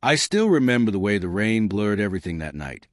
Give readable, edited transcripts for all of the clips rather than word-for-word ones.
I still remember the way the rain blurred everything that night.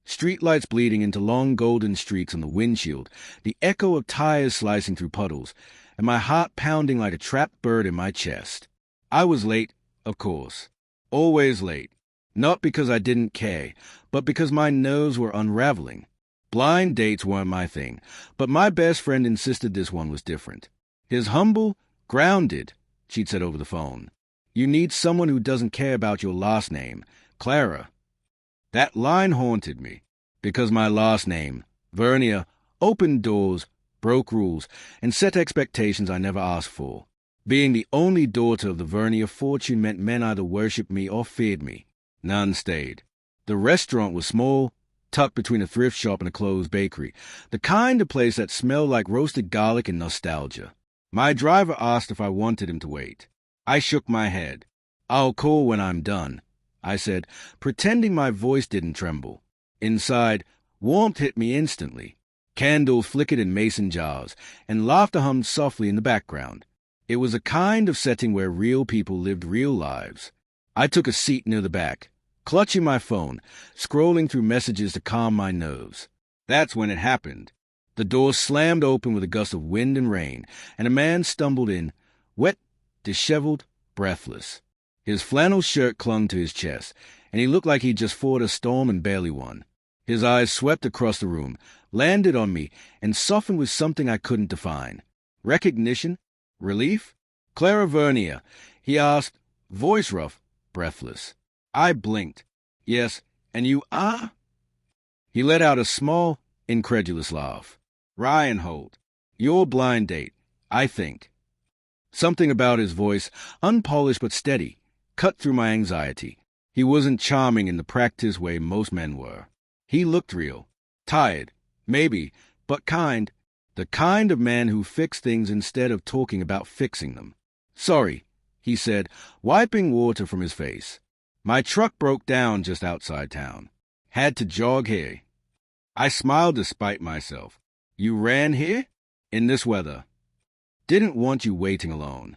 Streetlights bleeding into long golden streaks on the windshield, the echo of tires slicing through puddles, and my heart pounding like a trapped bird in my chest. I was late, of course. Always late. Not because I didn't care, but because my nerves were unraveling. Blind dates weren't my thing, but my best friend insisted this one was different. His humble, grounded, she'd said over the phone. You need someone who doesn't care about your last name, Clara. That line haunted me, because my last name, Vernia, opened doors, broke rules, and set expectations I never asked for. Being the only daughter of the Vernia fortune meant men either worshipped me or feared me. None stayed. The restaurant was small, tucked between a thrift shop and a closed bakery, the kind of place that smelled like roasted garlic and nostalgia. My driver asked if I wanted him to wait. I shook my head. I'll call when I'm done, I said, pretending my voice didn't tremble. Inside, warmth hit me instantly. Candles flickered in mason jars, and laughter hummed softly in the background. It was a kind of setting where real people lived real lives. I took a seat near the back, clutching my phone, scrolling through messages to calm my nerves. That's when it happened. The door slammed open with a gust of wind and rain, and a man stumbled in, wet, disheveled, breathless. His flannel shirt clung to his chest, and he looked like he'd just fought a storm and barely won. His eyes swept across the room, landed on me, and softened with something I couldn't define. Recognition? Relief? Clara Vernia, he asked, voice rough, breathless. I blinked. Yes, and you are? He let out a small, incredulous laugh. Ryan Holt, your blind date, I think. Something about his voice, unpolished but steady, cut through my anxiety. He wasn't charming in the practiced way most men were. He looked real. Tired, maybe, but kind. The kind of man who fixed things instead of talking about fixing them. Sorry, he said, wiping water from his face. My truck broke down just outside town. Had to jog here. I smiled despite myself. You ran here? In this weather. Didn't want you waiting alone.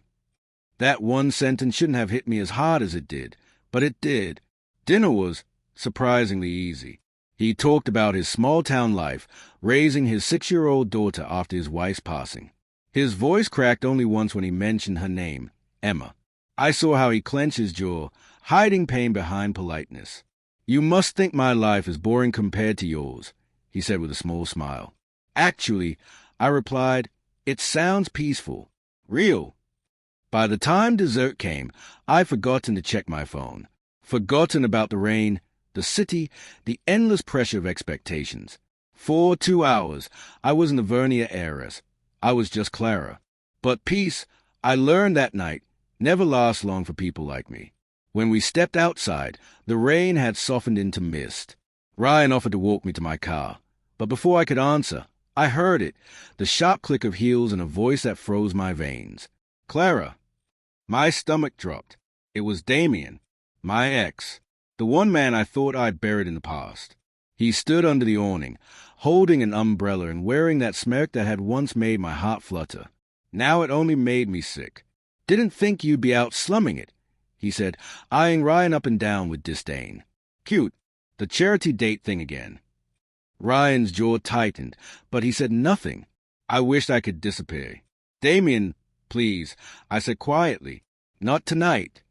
That one sentence shouldn't have hit me as hard as it did, but it did. Dinner was surprisingly easy. He talked about his small-town life, raising his 6-year-old daughter after his wife's passing. His voice cracked only once when he mentioned her name, Emma. I saw how he clenched his jaw, hiding pain behind politeness. You must think my life is boring compared to yours, he said with a small smile. Actually, I replied, it sounds peaceful. Real. By the time dessert came, I'd forgotten to check my phone. Forgotten about the rain, the city, the endless pressure of expectations. For 2 hours, I wasn't the Vernia heiress. I was just Clara. But peace, I learned that night, never lasts long for people like me. When we stepped outside, the rain had softened into mist. Ryan offered to walk me to my car, but before I could answer, I heard it, the sharp click of heels and a voice that froze my veins. Clara. My stomach dropped. It was Damien, my ex, the one man I thought I'd buried in the past. He stood under the awning, holding an umbrella and wearing that smirk that had once made my heart flutter. Now it only made me sick. Didn't think you'd be out slumming it, he said, eyeing Ryan up and down with disdain. Cute. The charity date thing again. Ryan's jaw tightened, but he said nothing. I wished I could disappear. Damien, please, I said quietly. Not tonight.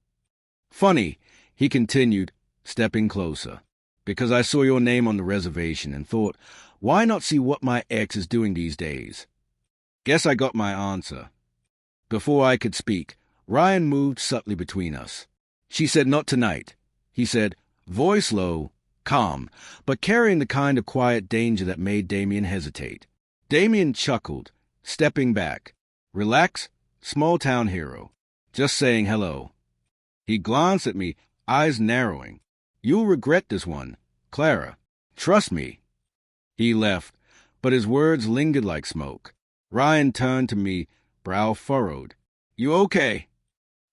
Funny, he continued, stepping closer, because I saw your name on the reservation and thought, why not see what my ex is doing these days? Guess I got my answer. Before I could speak, Ryan moved subtly between us. She said not tonight. He said, voice low, calm, but carrying the kind of quiet danger that made Damien hesitate. Damien chuckled, stepping back. Relax, small-town hero. Just saying hello. He glanced at me, eyes narrowing. You'll regret this one, Clara. Trust me. He left, but his words lingered like smoke. Ryan turned to me, brow furrowed. You okay?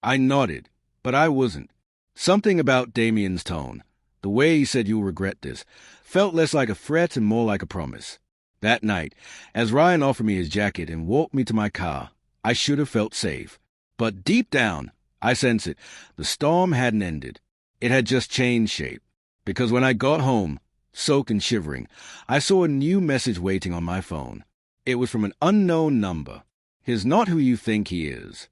I nodded, but I wasn't. Something about Damien's tone, the way he said you'll regret this, felt less like a threat and more like a promise. That night, as Ryan offered me his jacket and walked me to my car, I should have felt safe. But deep down, I sensed it. The storm hadn't ended. It had just changed shape, because when I got home, soaked and shivering, I saw a new message waiting on my phone. It was from an unknown number. "He's not who you think he is."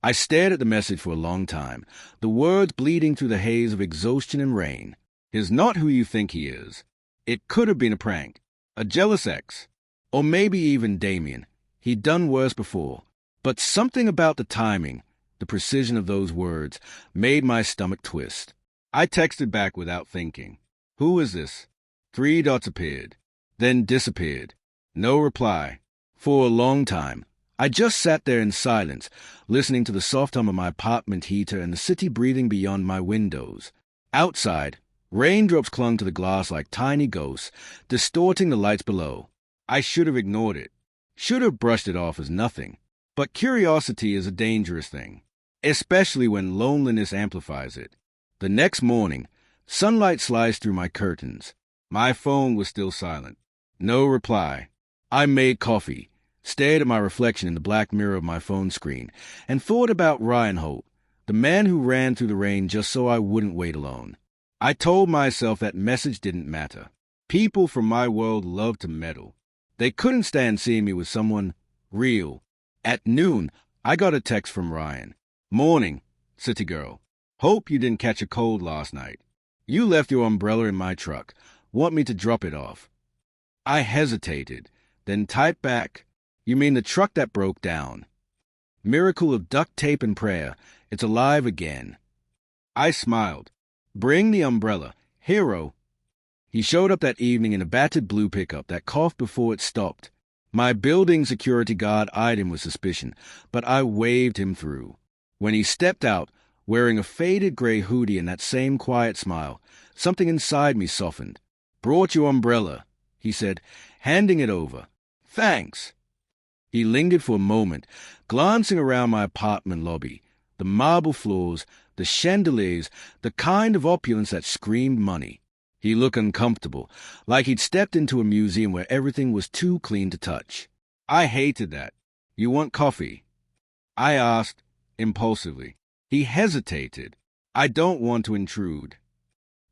I stared at the message for a long time, the words bleeding through the haze of exhaustion and rain. "He's not who you think he is." It could have been a prank, a jealous ex, or maybe even Damien. He'd done worse before. But something about the timing, the precision of those words, made my stomach twist. I texted back without thinking. "Who is this?" 3 dots appeared, then disappeared. No reply. For a long time, I just sat there in silence, listening to the soft hum of my apartment heater and the city breathing beyond my windows. Outside, raindrops clung to the glass like tiny ghosts, distorting the lights below. I should have ignored it, should have brushed it off as nothing. But curiosity is a dangerous thing, especially when loneliness amplifies it. The next morning, sunlight sliced through my curtains. My phone was still silent. No reply. I made coffee, stared at my reflection in the black mirror of my phone screen, and thought about Ryan Holt, the man who ran through the rain just so I wouldn't wait alone. I told myself that message didn't matter. People from my world loved to meddle. They couldn't stand seeing me with someone real. At noon, I got a text from Ryan. "Morning, city girl. Hope you didn't catch a cold last night. You left your umbrella in my truck. Want me to drop it off?" I hesitated, then typed back, "You mean the truck that broke down?" Miracle of duct tape and prayer, it's alive again. I smiled. "Bring the umbrella. Hero." He showed up that evening in a battered blue pickup that coughed before it stopped. My building security guard eyed him with suspicion, but I waved him through. When he stepped out, wearing a faded gray hoodie and that same quiet smile, something inside me softened. "Brought your umbrella," he said, handing it over. "Thanks." He lingered for a moment, glancing around my apartment lobby, the marble floors, the chandeliers, the kind of opulence that screamed money. He looked uncomfortable, like he'd stepped into a museum where everything was too clean to touch. I hated that. "You want coffee?" I asked, impulsively. He hesitated. "I don't want to intrude."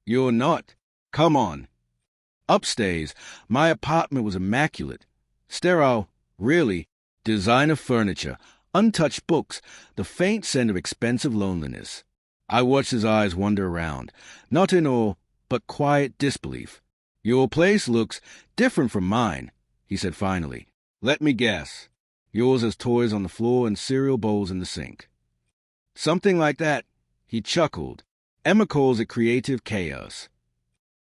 "You're not? Come on." Upstairs, my apartment was immaculate. Sterile, really. Designer furniture, untouched books, the faint scent of expensive loneliness. I watched his eyes wander around, not in awe, but quiet disbelief. "Your place looks different from mine," he said finally. "Let me guess. Yours has toys on the floor and cereal bowls in the sink." "Something like that," he chuckled. "Emma calls it creative chaos."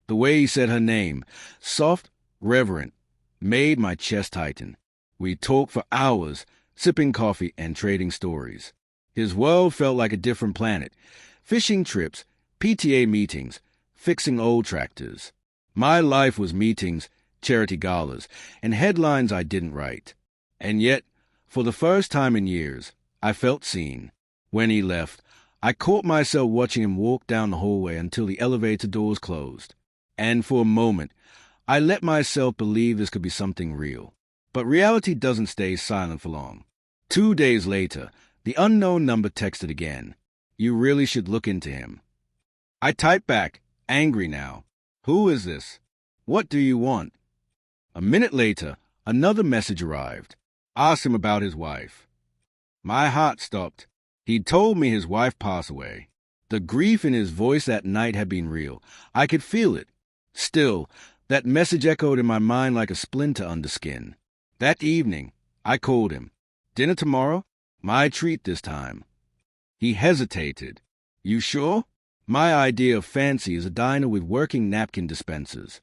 The way he said her name, soft, reverent, made my chest tighten. We talked for hours, sipping coffee and trading stories. His world felt like a different planet. Fishing trips, PTA meetings, fixing old tractors. My life was meetings, charity galas, and headlines I didn't write. And yet, for the first time in years, I felt seen. When he left, I caught myself watching him walk down the hallway until the elevator doors closed. And for a moment, I let myself believe this could be something real. But reality doesn't stay silent for long. 2 days later, the unknown number texted again. "You really should look into him." I typed back, angry now. "Who is this? What do you want?" A minute later, another message arrived. Asked him about his wife. My heart stopped. He'd told me his wife passed away. The grief in his voice that night had been real. I could feel it. Still, that message echoed in my mind like a splinter under skin. That evening, I called him. "Dinner tomorrow? My treat this time." He hesitated. "You sure? My idea of fancy is a diner with working napkin dispensers."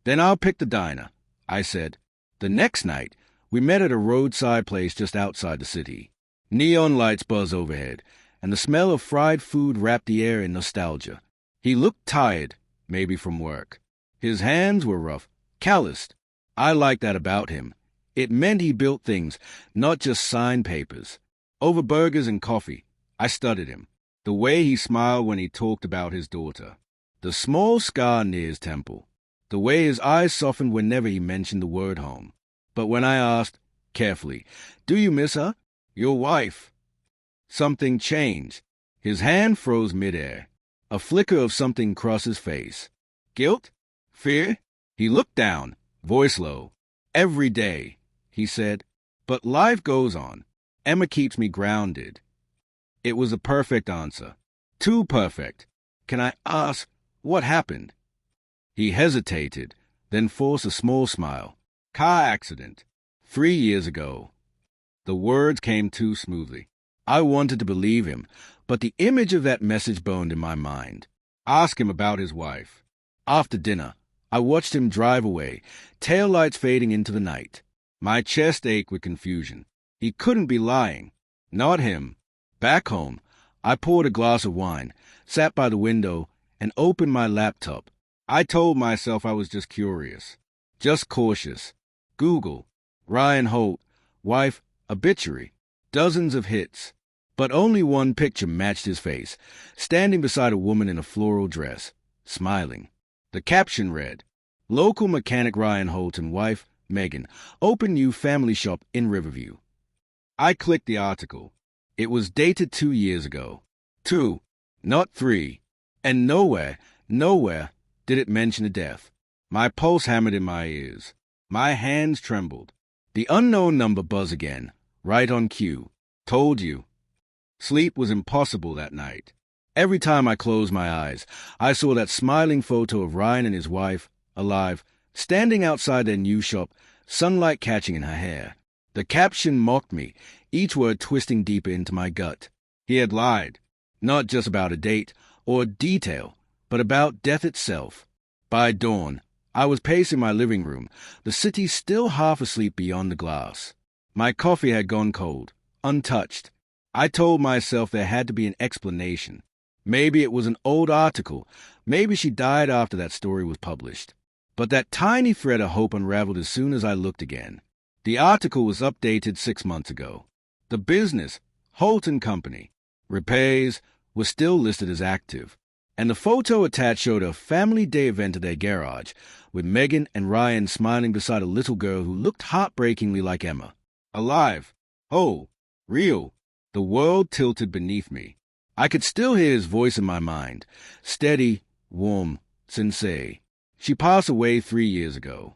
"Then I'll pick the diner," I said. The next night, we met at a roadside place just outside the city. Neon lights buzz overhead, and the smell of fried food wrapped the air in nostalgia. He looked tired, maybe from work. His hands were rough, calloused. I liked that about him. It meant he built things, not just signed papers. Over burgers and coffee, I studied him. The way he smiled when he talked about his daughter. The small scar near his temple. The way his eyes softened whenever he mentioned the word home. But when I asked, carefully, "Do you miss her? Your wife?" Something changed. His hand froze midair. A flicker of something crossed his face. Guilt? Fear? He looked down, voice low. Every day, he said. But life goes on. Emma keeps me grounded. It was a perfect answer. Too perfect. Can I ask what happened? He hesitated, then forced a small smile. Car accident. 3 years ago. The words came too smoothly. I wanted to believe him, but the image of that message burned in my mind. Ask him about his wife. After dinner, I watched him drive away, taillights fading into the night. My chest ached with confusion. He couldn't be lying. Not him. Back home, I poured a glass of wine, sat by the window, and opened my laptop. I told myself I was just curious, just cautious. Google, Ryan Holt, wife, obituary, dozens of hits. But only one picture matched his face, standing beside a woman in a floral dress, smiling. The caption read, Local mechanic Ryan Holt and wife, Megan, open new family shop in Riverview. I clicked the article. It was dated 2 years ago. 2, not 3. And nowhere did it mention a death. My pulse hammered in my ears. My hands trembled. The unknown number buzzed again, right on cue. Told you. Sleep was impossible that night. Every time I closed my eyes, I saw that smiling photo of Ryan and his wife, alive, standing outside their new shop, sunlight catching in her hair. The caption mocked me, each word twisting deeper into my gut. He had lied, not just about a date or a detail, but about death itself. By dawn, I was pacing my living room, the city still half asleep beyond the glass. My coffee had gone cold, untouched. I told myself there had to be an explanation. Maybe it was an old article. Maybe she died after that story was published. But that tiny thread of hope unraveled as soon as I looked again. The article was updated 6 months ago. The business, Holt & Company, repairs, was still listed as active. And the photo attached showed a family day event at their garage, with Megan and Ryan smiling beside a little girl who looked heartbreakingly like Emma. Alive, whole, real. The world tilted beneath me. I could still hear his voice in my mind, steady, warm, sincere. She passed away 3 years ago.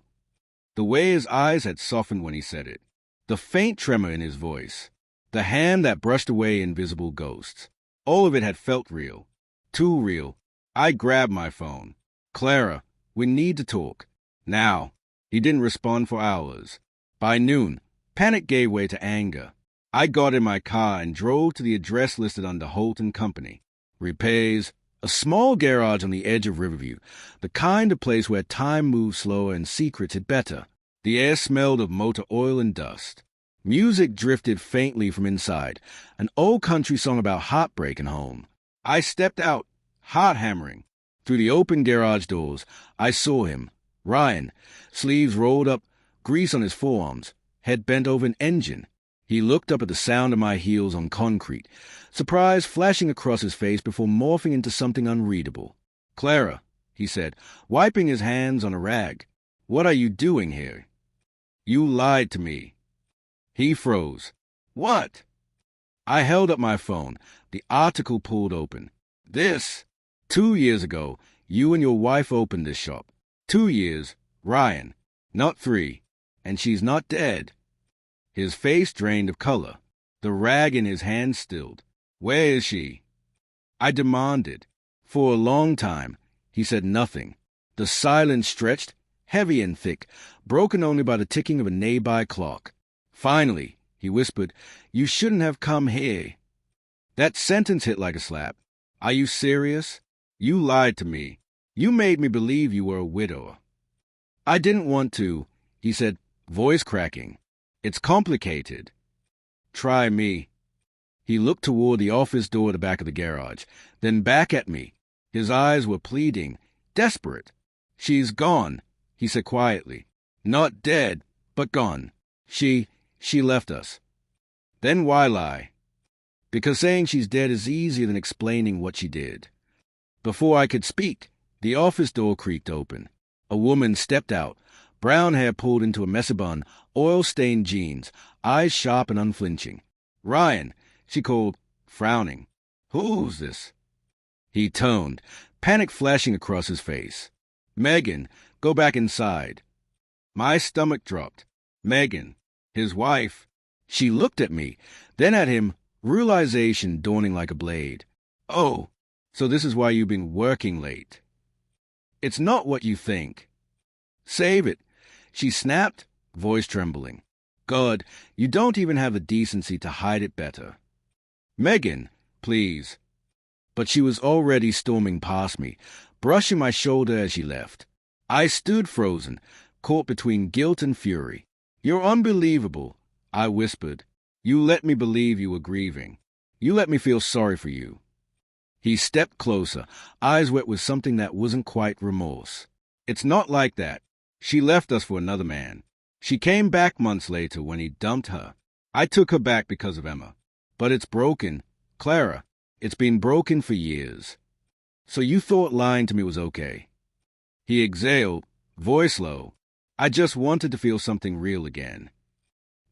The way his eyes had softened when he said it, the faint tremor in his voice, the hand that brushed away invisible ghosts. All of it had felt real. Too real. I grabbed my phone. Clara, we need to talk. Now. He didn't respond for hours. By noon, panic gave way to anger. I got in my car and drove to the address listed under Holt & Company. Repairs, a small garage on the edge of Riverview, the kind of place where time moved slower and secrets hid better. The air smelled of motor oil and dust. Music drifted faintly from inside, an old country song about heartbreak and home. I stepped out, heart hammering. Through the open garage doors, I saw him, Ryan, sleeves rolled up, grease on his forearms, head bent over an engine. He looked up at the sound of my heels on concrete, surprise flashing across his face before morphing into something unreadable. Clara, he said, wiping his hands on a rag. What are you doing here? You lied to me. He froze. What? I held up my phone. The article pulled open. This. 2 years ago, you and your wife opened this shop. 2 years, Ryan. Not 3. And she's not dead. His face drained of color. The rag in his hand stilled. Where is she? I demanded. For a long time, he said nothing. The silence stretched, heavy and thick, broken only by the ticking of a nearby clock. Finally, he whispered, You shouldn't have come here. That sentence hit like a slap. Are you serious? You lied to me. You made me believe you were a widower. I didn't want to, he said, voice cracking. It's complicated. Try me. He looked toward the office door at the back of the garage, then back at me. His eyes were pleading, desperate. She's gone, he said quietly. Not dead, but gone. She left us. Then why lie? Because saying she's dead is easier than explaining what she did. Before I could speak, the office door creaked open. A woman stepped out, brown hair pulled into a messy bun, oil-stained jeans, eyes sharp and unflinching. Ryan, she called, frowning. Who's this? He toned, panic flashing across his face. Megan, go back inside. My stomach dropped. Megan, his wife. She looked at me, then at him, realization dawning like a blade. Oh, so this is why you've been working late. It's not what you think. Save it, she snapped, voice trembling. God, you don't even have the decency to hide it better. Megan, please. But she was already storming past me, brushing my shoulder as she left. I stood frozen, caught between guilt and fury. You're unbelievable, I whispered. You let me believe you were grieving. You let me feel sorry for you. He stepped closer, eyes wet with something that wasn't quite remorse. It's not like that. She left us for another man. She came back months later when he dumped her. I took her back because of Emma. But it's broken. Clara, it's been broken for years. So you thought lying to me was okay? He exhaled, voice low. I just wanted to feel something real again.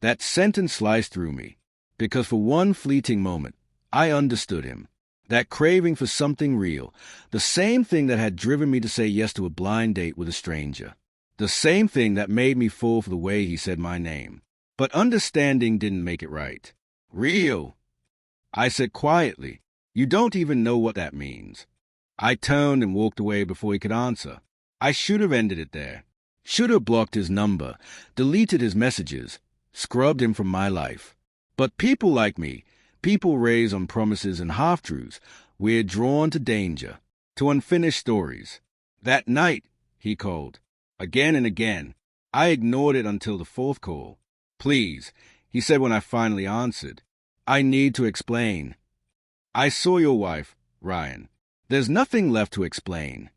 That sentence sliced through me, because for one fleeting moment, I understood him. That craving for something real, the same thing that had driven me to say yes to a blind date with a stranger. The same thing that made me fall for the way he said my name. But understanding didn't make it right. Real, I said quietly. You don't even know what that means. I turned and walked away before he could answer. I should have ended it there. Should have blocked his number, deleted his messages, scrubbed him from my life. But people like me, people raised on promises and half-truths, we're drawn to danger, to unfinished stories. That night, he called. Again and again. I ignored it until the fourth call. Please, he said when I finally answered. I need to explain. I saw your wife, Ryan. There's nothing left to explain.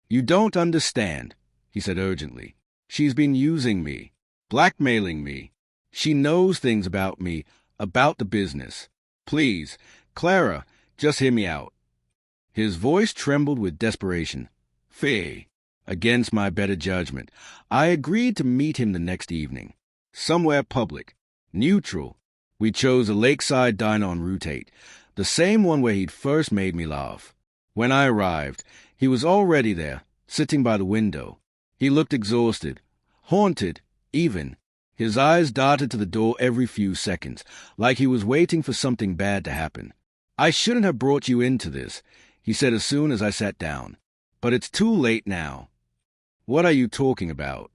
You don't understand, he said urgently. She's been using me, blackmailing me. She knows things about me, about the business. Please, Clara, just hear me out. His voice trembled with desperation. Fee. Against my better judgment, I agreed to meet him the next evening. Somewhere public, neutral. We chose a lakeside diner on Route 8, the same one where he'd first made me laugh. When I arrived, he was already there, sitting by the window. He looked exhausted, haunted, even. His eyes darted to the door every few seconds, like he was waiting for something bad to happen. I shouldn't have brought you into this, he said as soon as I sat down. But it's too late now. What are you talking about?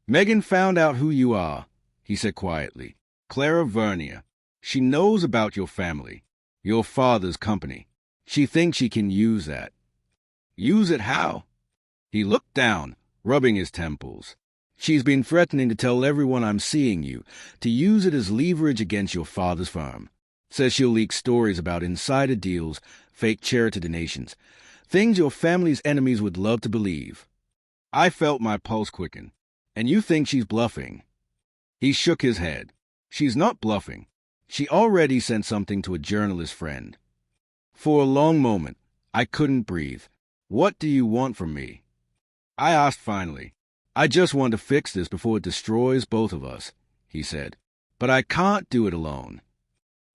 Megan found out who you are, he said quietly. Clara Vernier. She knows about your family, your father's company. She thinks she can use that. Use it how? He looked down, rubbing his temples. She's been threatening to tell everyone I'm seeing you, to use it as leverage against your father's firm. Says she'll leak stories about insider deals, fake charity donations, things your family's enemies would love to believe. I felt my pulse quicken. And you think she's bluffing? He shook his head. She's not bluffing. She already sent something to a journalist friend. For a long moment, I couldn't breathe. What do you want from me? I asked finally. I just want to fix this before it destroys both of us, he said. But I can't do it alone.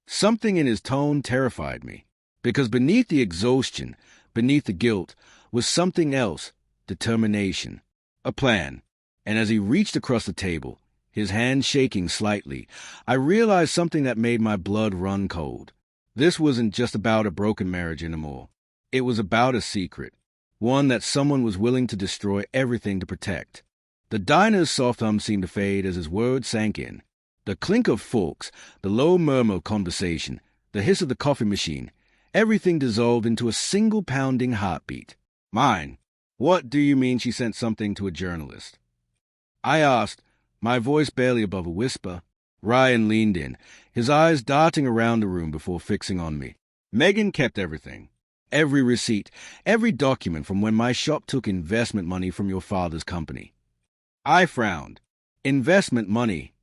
Something in his tone terrified me, because beneath the exhaustion, beneath the guilt, was something else, determination, a plan. And as he reached across the table, his hand shaking slightly, I realized something that made my blood run cold. This wasn't just about a broken marriage anymore. It was about a secret, one that someone was willing to destroy everything to protect. The diner's soft hum seemed to fade as his words sank in. The clink of forks, the low murmur of conversation, the hiss of the coffee machine, everything dissolved into a single pounding heartbeat. Mine. What do you mean she sent something to a journalist? I asked, my voice barely above a whisper. Ryan leaned in, his eyes darting around the room before fixing on me. Megan kept everything. Every receipt, every document from when my shop took investment money from your father's company. I frowned. Investment money.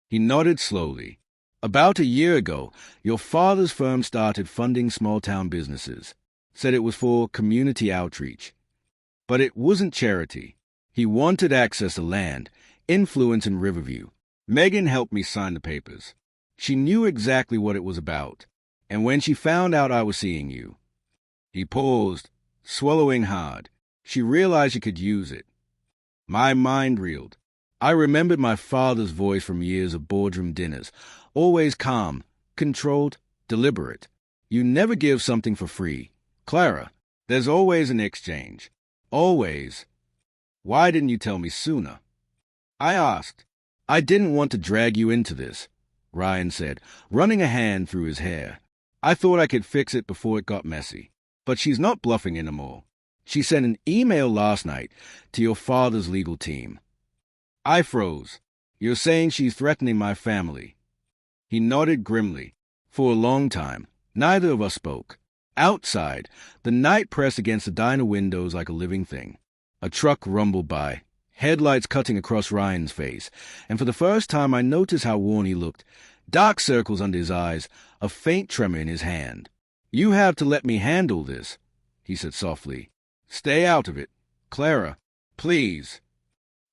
He nodded slowly. About a year ago, your father's firm started funding small-town businesses. Said it was for community outreach. But it wasn't charity. He wanted access to land, influence in Riverview. Megan helped me sign the papers. She knew exactly what it was about. And when she found out I was seeing you, He paused, swallowing hard. She realized she could use it. My mind reeled. I remembered my father's voice from years of boardroom dinners, always calm, controlled, deliberate. You never give something for free. Clara, there's always an exchange. Always. Why didn't you tell me sooner? I asked. I didn't want to drag you into this, Ryan said, running a hand through his hair. I thought I could fix it before it got messy. But she's not bluffing anymore. She sent an email last night to your father's legal team. I froze. You're saying she's threatening my family. He nodded grimly. For a long time, neither of us spoke. Outside, the night pressed against the diner windows like a living thing. A truck rumbled by, headlights cutting across Ryan's face, and for the first time I noticed how worn he looked. Dark circles under his eyes, a faint tremor in his hand. You have to let me handle this, he said softly. Stay out of it. Clara, please.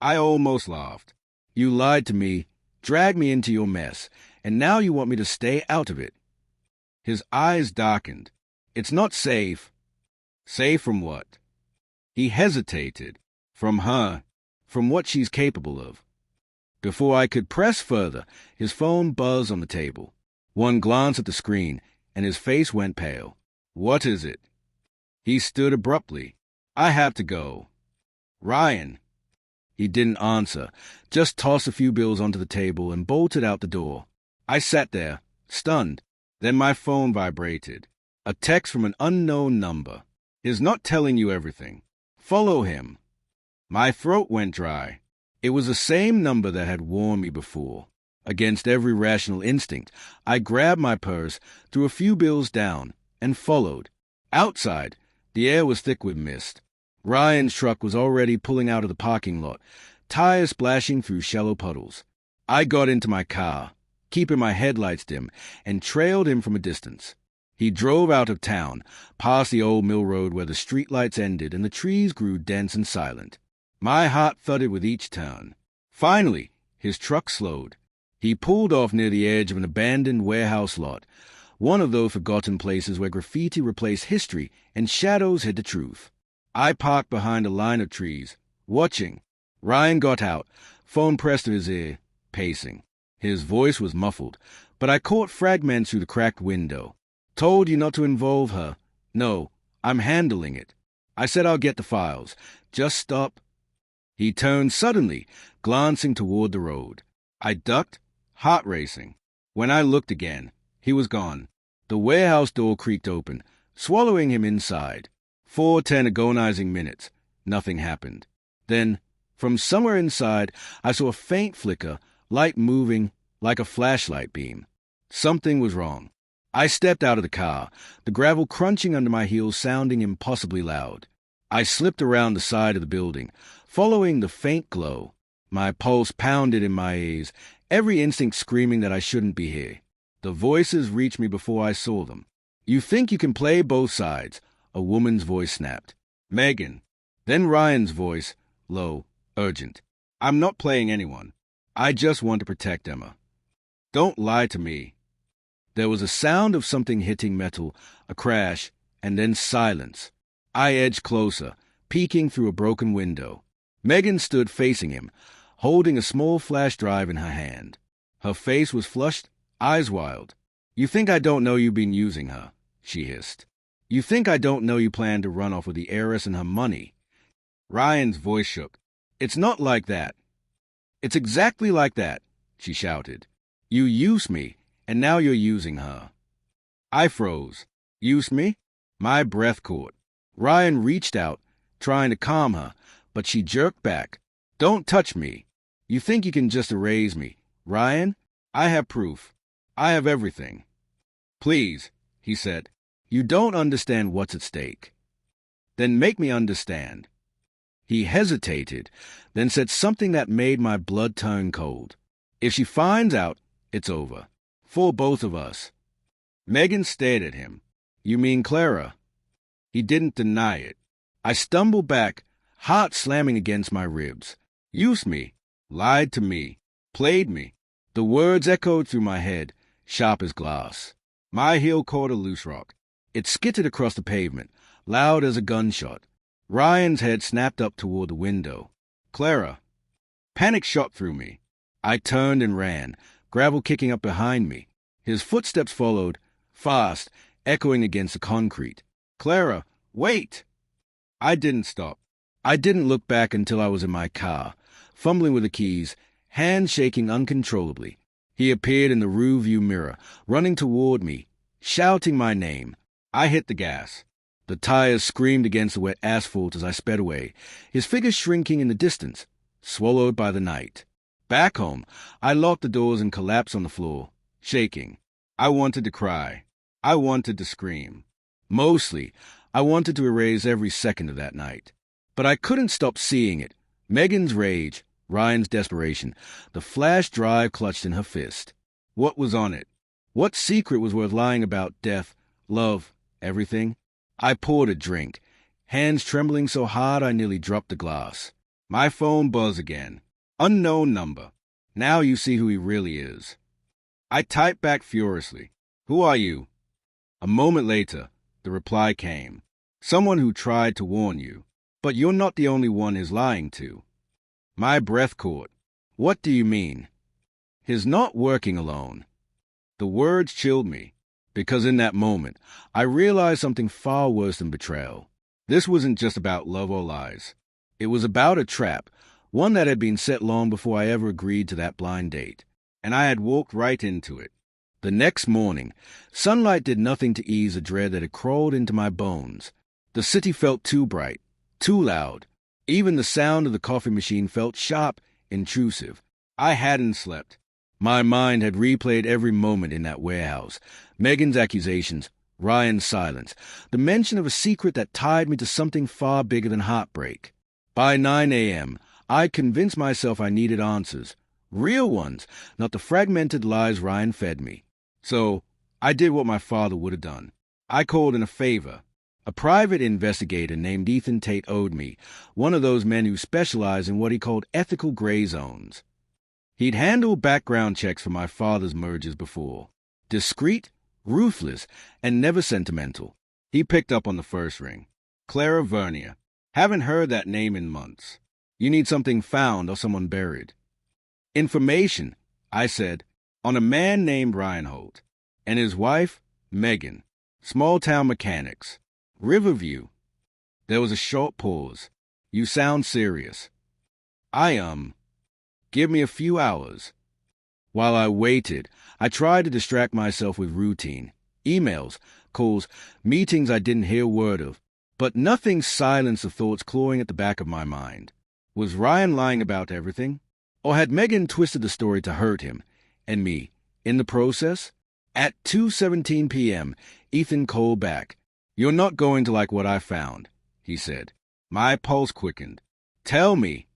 I almost laughed. You lied to me, dragged me into your mess, and now you want me to stay out of it. His eyes darkened. It's not safe. Safe from what? He hesitated. From her. From what she's capable of. Before I could press further, his phone buzzed on the table. One glance at the screen, and his face went pale. What is it? He stood abruptly. I have to go. Ryan. He didn't answer, just tossed a few bills onto the table and bolted out the door. I sat there, stunned. Then my phone vibrated. A text from an unknown number. He's not telling you everything. Follow him. My throat went dry. It was the same number that had warned me before. Against every rational instinct, I grabbed my purse, threw a few bills down, and followed. Outside, the air was thick with mist. Ryan's truck was already pulling out of the parking lot, tires splashing through shallow puddles. I got into my car, keeping my headlights dim, and trailed him from a distance. He drove out of town, past the old mill road where the streetlights ended and the trees grew dense and silent. My heart thudded with each turn. Finally, his truck slowed. He pulled off near the edge of an abandoned warehouse lot, one of those forgotten places where graffiti replaced history and shadows hid the truth. I parked behind a line of trees, watching. Ryan got out, phone pressed to his ear, pacing. His voice was muffled, but I caught fragments through the cracked window. Told you not to involve her. No, I'm handling it. I said I'll get the files. Just stop. He turned suddenly, glancing toward the road. I ducked, heart racing. When I looked again, he was gone. The warehouse door creaked open, swallowing him inside. 4 agonizing minutes. Nothing happened. Then, from somewhere inside, I saw a faint flicker, light moving like a flashlight beam. Something was wrong. I stepped out of the car, the gravel crunching under my heels sounding impossibly loud. I slipped around the side of the building, following the faint glow. My pulse pounded in my ears, every instinct screaming that I shouldn't be here. The voices reached me before I saw them. You think you can play both sides, a woman's voice snapped. Megan. Then Ryan's voice, low, urgent. I'm not playing anyone. I just want to protect Emma. Don't lie to me. There was a sound of something hitting metal, a crash, and then silence. I edged closer, peeking through a broken window. Megan stood facing him, holding a small flash drive in her hand. Her face was flushed, eyes wild. You think I don't know you've been using her, she hissed. You think I don't know you plan to run off with the heiress and her money. Ryan's voice shook. It's not like that. It's exactly like that, she shouted. You used me, and now you're using her. I froze. Used me? My breath caught. Ryan reached out, trying to calm her, but she jerked back. Don't touch me. You think you can just erase me. Ryan, I have proof. I have everything. Please, he said. You don't understand what's at stake. Then make me understand. He hesitated, then said something that made my blood turn cold. If she finds out, it's over. For both of us. Megan stared at him. You mean Clara? He didn't deny it. I stumbled back, heart slamming against my ribs. Used me, lied to me, played me. The words echoed through my head, sharp as glass. My heel caught a loose rock. It skittered across the pavement. loud as a gunshot. Ryan's head snapped up toward the window. "Clara!" Panic shot through me. I turned and ran, gravel kicking up behind me. His footsteps followed, fast, echoing against the concrete. "Clara, wait!" I didn't stop. I didn't look back until I was in my car, fumbling with the keys, hands shaking uncontrollably. He appeared in the rearview mirror, running toward me, shouting my name. I hit the gas. The tires screamed against the wet asphalt as I sped away, his figure shrinking in the distance, swallowed by the night. Back home, I locked the doors and collapsed on the floor, shaking. I wanted to cry. I wanted to scream. Mostly, I wanted to erase every second of that night. But I couldn't stop seeing it. Megan's rage, Ryan's desperation, the flash drive clutched in her fist. What was on it? What secret was worth lying about? Death, love, everything? I poured a drink, hands trembling so hard I nearly dropped the glass. My phone buzzed again. Unknown number. Now you see who he really is. I typed back furiously. "Who are you?" A moment later, the reply came. "Someone who tried to warn you. But you're not the only one he's lying to." My breath caught. What do you mean? He's not working alone. The words chilled me, because in that moment, I realized something far worse than betrayal. This wasn't just about love or lies. It was about a trap, one that had been set long before I ever agreed to that blind date, and I had walked right into it. The next morning, sunlight did nothing to ease the dread that had crawled into my bones. The city felt too bright, too loud. Even the sound of the coffee machine felt sharp, intrusive. I hadn't slept. My mind had replayed every moment in that warehouse. Megan's accusations, Ryan's silence, the mention of a secret that tied me to something far bigger than heartbreak. By 9 a.m., I convinced myself I needed answers. Real ones, not the fragmented lies Ryan fed me. So, I did what my father would have done. I called in a favor. A private investigator named Ethan Tate owed me, one of those men who specialize in what he called ethical gray zones. He'd handled background checks for my father's mergers before. Discreet, ruthless, and never sentimental. He picked up on the first ring. "Clara Vernier. Haven't heard that name in months. You need something found or someone buried." "Information," I said, "on a man named Reinhold and his wife, Megan. Small-town mechanics. Riverview." There was a short pause. "You sound serious." Give me a few hours." While I waited, I tried to distract myself with routine. Emails, calls, meetings I didn't hear a word of. But nothing silenced the thoughts clawing at the back of my mind. Was Ryan lying about everything? Or had Megan twisted the story to hurt him, and me, in the process? At 2:17 p.m., Ethan called back. "You're not going to like what I found," he said. My pulse quickened. "Tell me."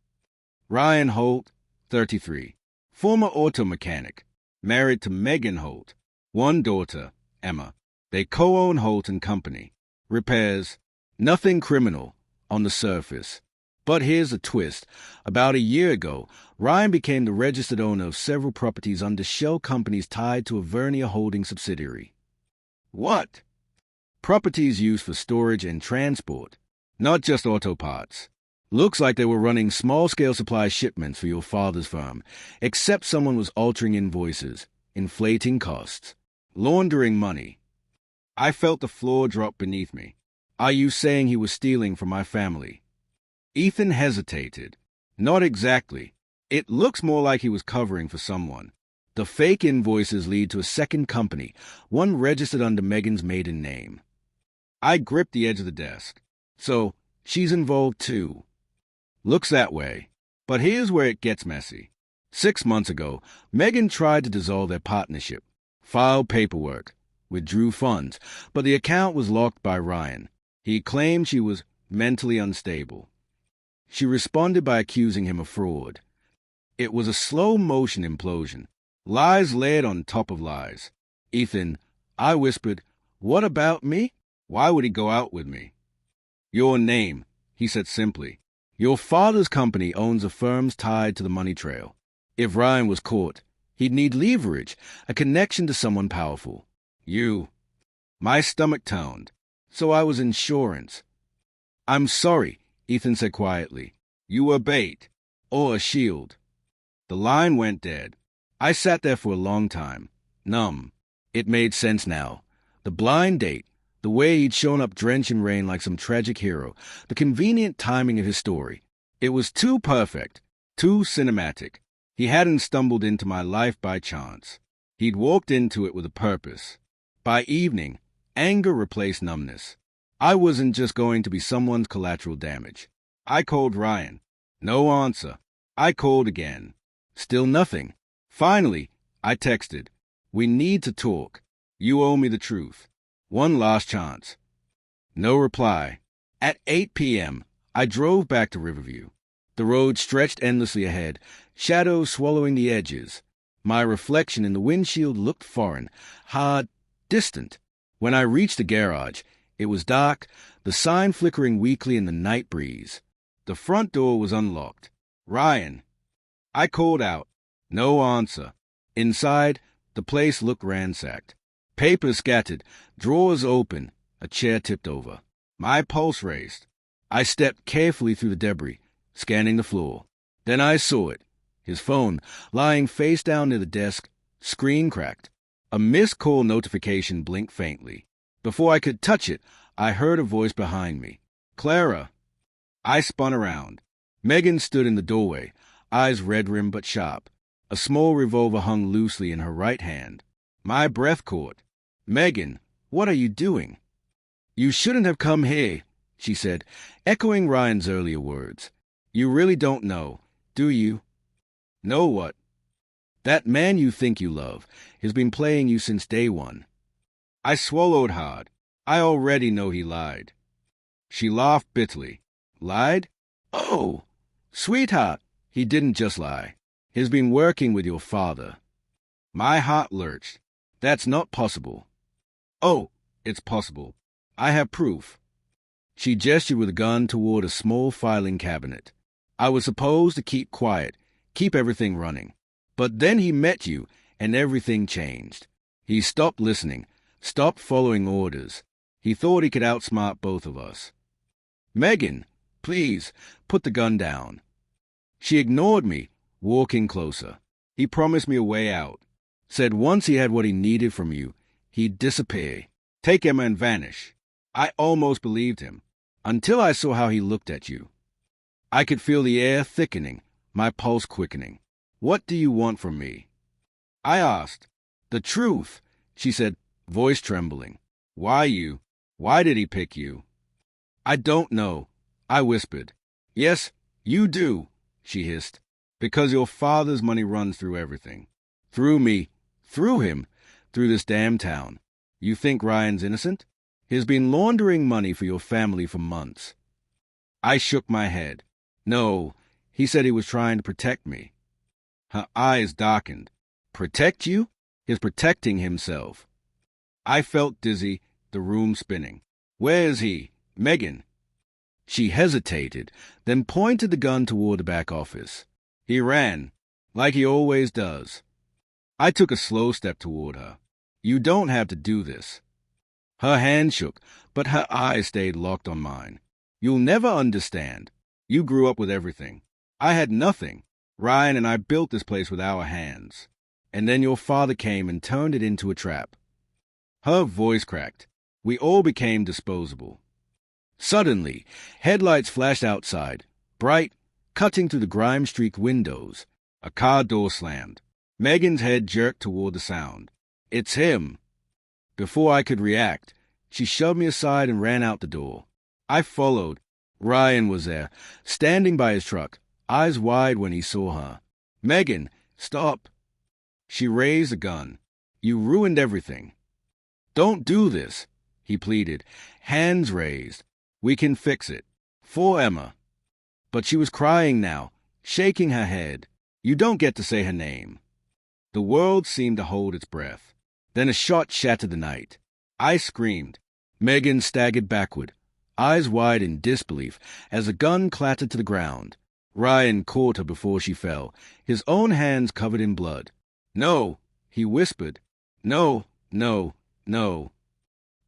Ryan Holt, 33, former auto mechanic, married to Megan Holt, one daughter, Emma. They co-own Holt and Company. Repairs, nothing criminal on the surface. But here's a twist. About a year ago, Ryan became the registered owner of several properties under shell companies tied to a Vernier Holding subsidiary. What? Properties used for storage and transport, not just auto parts. Looks like they were running small-scale supply shipments for your father's firm, except someone was altering invoices, inflating costs, laundering money. I felt the floor drop beneath me. Are you saying he was stealing from my family? Ethan hesitated. Not exactly. It looks more like he was covering for someone. The fake invoices lead to a second company, one registered under Megan's maiden name. I gripped the edge of the desk. So, she's involved too. Looks that way. But here's where it gets messy. 6 months ago, Megan tried to dissolve their partnership, filed paperwork, withdrew funds, but the account was locked by Ryan. He claimed she was mentally unstable. She responded by accusing him of fraud. It was a slow-motion implosion. Lies layered on top of lies. "Ethan," I whispered, "what about me? Why would he go out with me?" "Your name," he said simply. "Your father's company owns the firms tied to the money trail. If Ryan was caught, he'd need leverage, a connection to someone powerful. You." My stomach turned. So I was insurance. I'm sorry, Ethan said quietly. You were bait. Or a shield. The line went dead. I sat there for a long time, numb. It made sense now. The blind date, the way he'd shown up drenched in rain like some tragic hero, the convenient timing of his story. It was too perfect, too cinematic. He hadn't stumbled into my life by chance. He'd walked into it with a purpose. By evening, anger replaced numbness. I wasn't just going to be someone's collateral damage. I called Ryan. No answer. I called again. Still nothing. Finally, I texted. We need to talk. You owe me the truth. One last chance. No reply. At 8 p.m., I drove back to Riverview. The road stretched endlessly ahead, shadows swallowing the edges. My reflection in the windshield looked foreign, hard, distant. When I reached the garage, it was dark, the sign flickering weakly in the night breeze. The front door was unlocked. Ryan. I called out. No answer. Inside, the place looked ransacked. Papers scattered, drawers open, a chair tipped over. My pulse raced. I stepped carefully through the debris, scanning the floor. Then I saw it. His phone, lying face down near the desk, screen cracked. A missed call notification blinked faintly. Before I could touch it, I heard a voice behind me. Clara. I spun around. Megan stood in the doorway, eyes red-rimmed but sharp. A small revolver hung loosely in her right hand. My breath caught. Megan, what are you doing? You shouldn't have come here, she said, echoing Ryan's earlier words. You really don't know, do you? Know what? That man you think you love has been playing you since day one. I swallowed hard. I already know he lied. She laughed bitterly. Lied? Oh, sweetheart, he didn't just lie. He's been working with your father. My heart lurched. That's not possible. Oh, it's possible. I have proof. She gestured with a gun toward a small filing cabinet. I was supposed to keep quiet, keep everything running. But then he met you, and everything changed. He stopped listening, stopped following orders. He thought he could outsmart both of us. Megan, please, put the gun down. She ignored me, walking closer. He promised me a way out. Said once he had what he needed from you, he'd disappear, take Emma and vanish. I almost believed him, until I saw how he looked at you. I could feel the air thickening, my pulse quickening. What do you want from me? I asked. The truth, she said, voice trembling. Why you? Why did he pick you? I don't know, I whispered. Yes, you do, she hissed. Because your father's money runs through everything. Through me, through him, through this damn town. You think Ryan's innocent? He's been laundering money for your family for months. I shook my head. No, he said he was trying to protect me. Her eyes darkened. Protect you? He's protecting himself. I felt dizzy, the room spinning. Where is he? Megan. She hesitated, then pointed the gun toward the back office. He ran, like he always does. I took a slow step toward her. You don't have to do this. Her hand shook, but her eyes stayed locked on mine. You'll never understand. You grew up with everything. I had nothing. Ryan and I built this place with our hands. And then your father came and turned it into a trap. Her voice cracked. We all became disposable. Suddenly, headlights flashed outside, bright, cutting through the grime-streaked windows. A car door slammed. Megan's head jerked toward the sound. It's him. Before I could react, she shoved me aside and ran out the door. I followed. Ryan was there, standing by his truck, eyes wide when he saw her. Megan, stop. She raised a gun. You ruined everything. Don't do this, he pleaded, hands raised. We can fix it. For Emma. But she was crying now, shaking her head. You don't get to say her name. The world seemed to hold its breath. Then a shot shattered the night. I screamed. Megan staggered backward, eyes wide in disbelief, as a gun clattered to the ground. Ryan caught her before she fell, his own hands covered in blood. No, he whispered. No, no, no.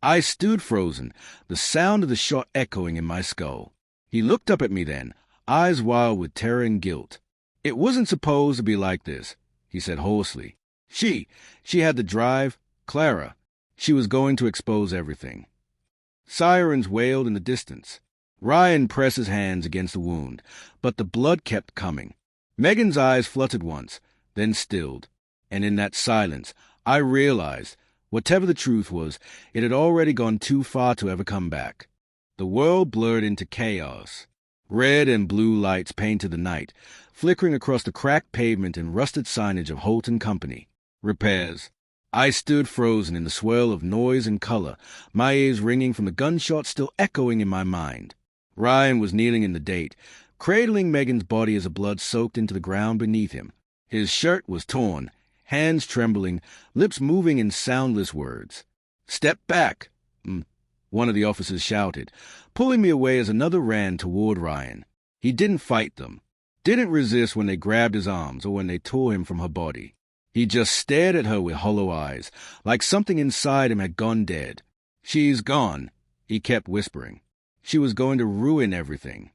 I stood frozen, the sound of the shot echoing in my skull. He looked up at me then, eyes wild with terror and guilt. "It wasn't supposed to be like this," he said hoarsely. She had the drive, Clara. She was going to expose everything. Sirens wailed in the distance. Ryan pressed his hands against the wound, but the blood kept coming. Megan's eyes fluttered once, then stilled, and in that silence I realized, whatever the truth was, it had already gone too far to ever come back. The world blurred into chaos. Red and blue lights painted the night, flickering across the cracked pavement and rusted signage of Holt & Company. Repairs. I stood frozen in the swirl of noise and color, my ears ringing from the gunshots still echoing in my mind. Ryan was kneeling in the date, cradling Megan's body as the blood soaked into the ground beneath him. His shirt was torn, hands trembling, lips moving in soundless words. "Step back!" one of the officers shouted, pulling me away as another ran toward Ryan. He didn't fight them, didn't resist when they grabbed his arms or when they tore him from her body. He just stared at her with hollow eyes, like something inside him had gone dead. "She's gone," he kept whispering. She was going to ruin everything.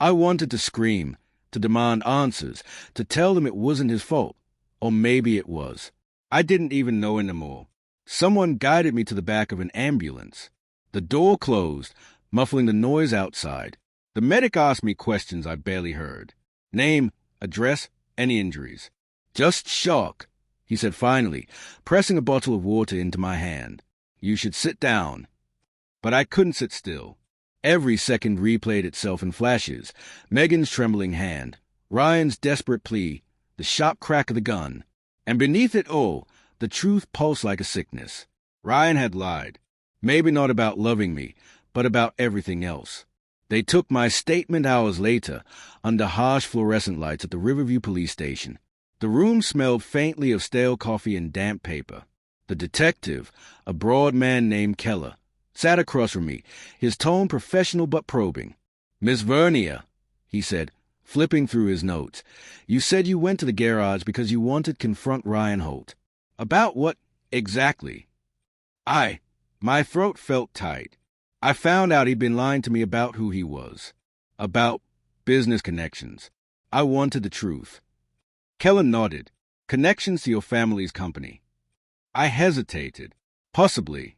I wanted to scream, to demand answers, to tell them it wasn't his fault. Or maybe it was. I didn't even know anymore. Someone guided me to the back of an ambulance. The door closed, muffling the noise outside. The medic asked me questions I barely heard. Name, address, any injuries. "Just shock," he said finally, pressing a bottle of water into my hand. "You should sit down." But I couldn't sit still. Every second replayed itself in flashes. Megan's trembling hand, Ryan's desperate plea, the sharp crack of the gun. And beneath it all, the truth pulsed like a sickness. Ryan had lied. Maybe not about loving me, but about everything else. They took my statement hours later, under harsh fluorescent lights at the Riverview police station. The room smelled faintly of stale coffee and damp paper. The detective, a broad man named Keller, sat across from me, his tone professional but probing. "Miss Vernier," he said, flipping through his notes, "you said you went to the garage because you wanted to confront Ryan Holt. About what exactly?" My throat felt tight. I found out he'd been lying to me about who he was, about business connections. I wanted the truth. Keller nodded. "Connections to your family's company." I hesitated. "Possibly."